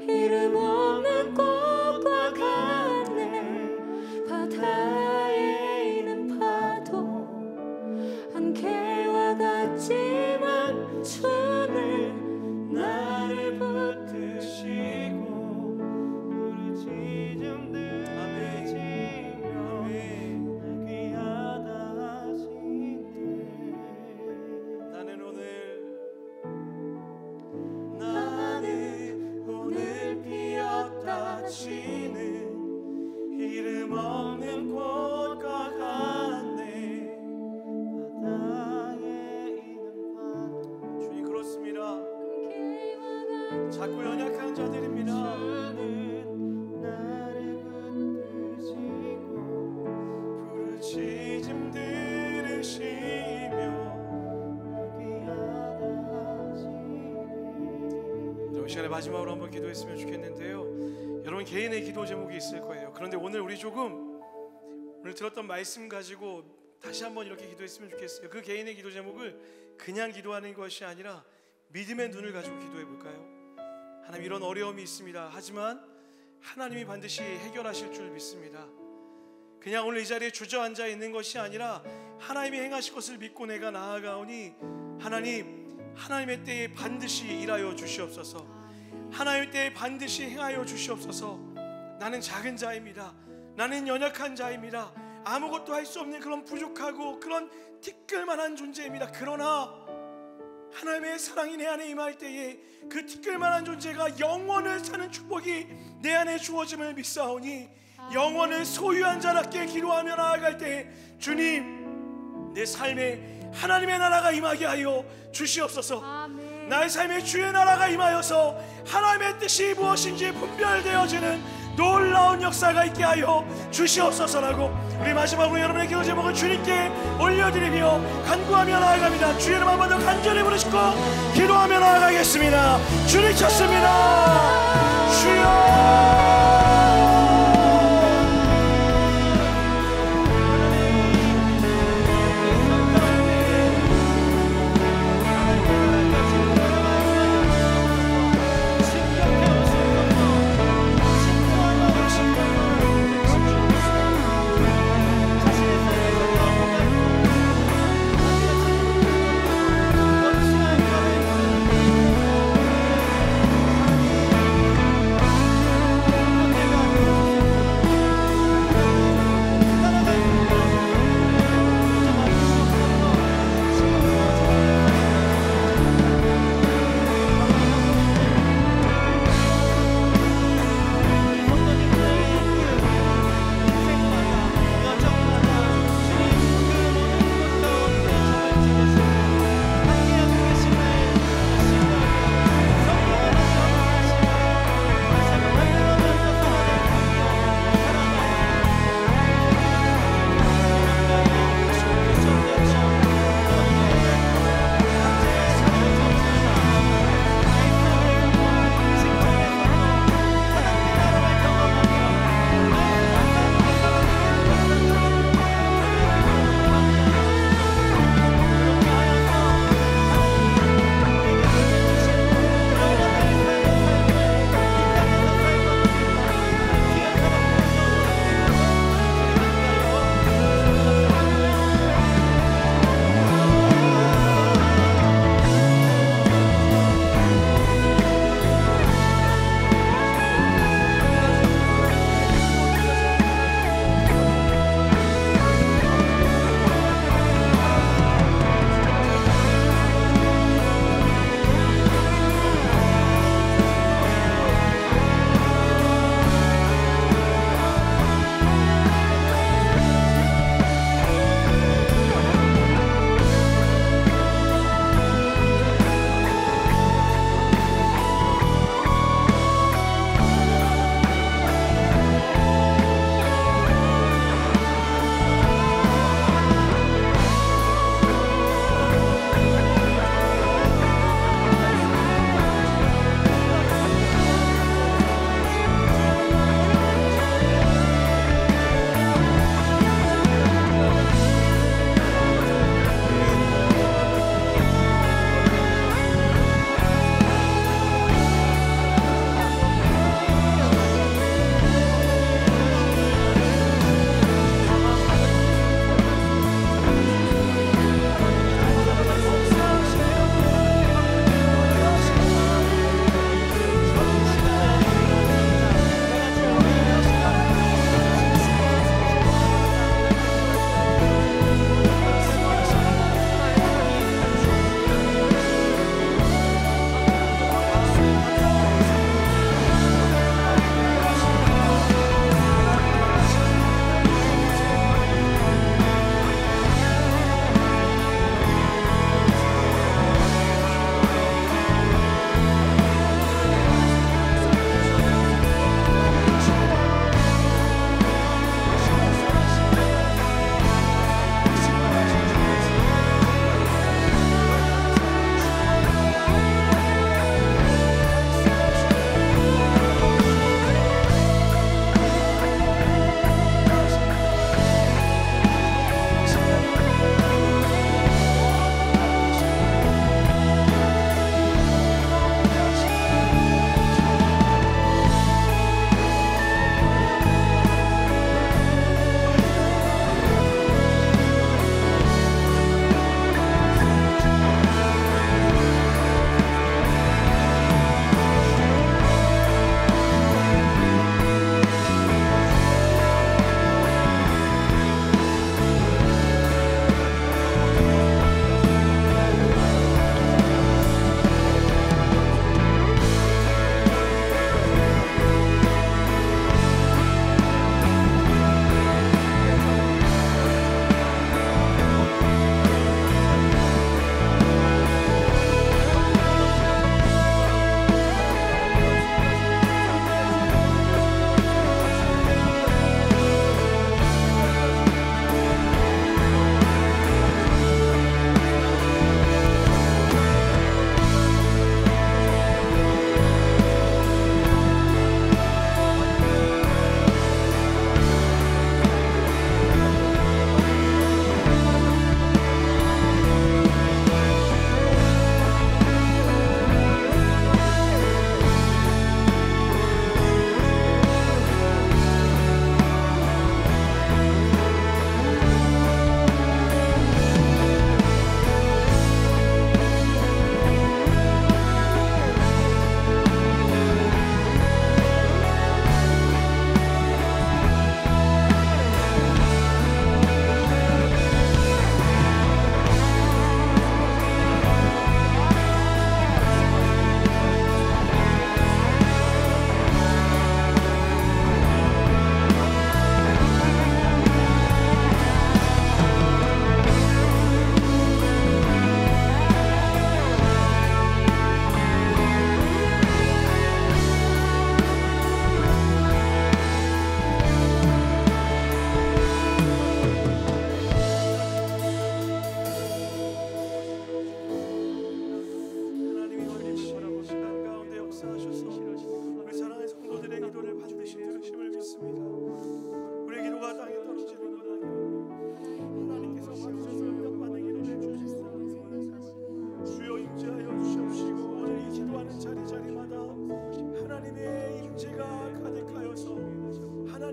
이름 없는 꽃과 같네. 바다에 있는 파도 안개와 같지만 주는 나를 붙드시고 부르짖음 들으시며 날 귀하다 하시네.
나는 오늘 피었다 치는 이름 없는 꽃과 같네. 바다에 있는 파도. 주님 그렇습니다. 작고 연약한 자들입니다. 나를 붙드시고 부르짖음 들으시며 귀하다 하시네. 이 시간에 마지막으로 한번 기도했으면 좋겠는데요. 여러분 개인의 기도 제목이 있을 거예요. 그런데 오늘 우리 조금 오늘 들었던 말씀 가지고 다시 한번 이렇게 기도했으면 좋겠어요. 그 개인의 기도 제목을 그냥 기도하는 것이 아니라 믿음의 눈을 가지고 기도해 볼까요? 하나님 이런 어려움이 있습니다. 하지만 하나님이 반드시 해결하실 줄 믿습니다. 그냥 오늘 이 자리에 주저앉아 있는 것이 아니라 하나님이 행하실 것을 믿고 내가 나아가오니 하나님의 때에 반드시 일하여 주시옵소서. 하나님의 때에 반드시 행하여 주시옵소서. 나는 작은 자입니다. 나는 연약한 자입니다. 아무것도 할 수 없는 그런 부족하고 그런 티끌만한 존재입니다. 그러나 하나님의 사랑이 내 안에 임할 때에 그 티끌만한 존재가 영원을 사는 축복이 내 안에 주어짐을 믿사오니 영원을 소유한 자답게 기도하며 나아갈 때 주님 내 삶에 하나님의 나라가 임하게 하여 주시옵소서.
아멘.
나의 삶에 주의 나라가 임하여서 하나님의 뜻이 무엇인지 분별되어지는 놀라운 역사가 있게 하여 주시옵소서라고 우리 마지막으로 여러분의 기도 제목을 주님께 올려드리며 간구하며 나아갑니다. 주의 이름 한 번 더 간절히 부르시고 기도하며 나아가겠습니다. 주님 찾습니다. 주여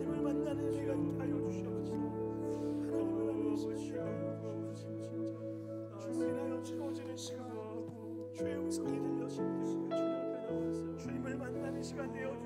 주님을 만나는 은혜가 있게 하여 주시옵소서. 주님을 인하여 채워지는 시간, 주의 음성이 들려지는 시간, 주님 앞에 나와서 주님을 만나는 시간 되어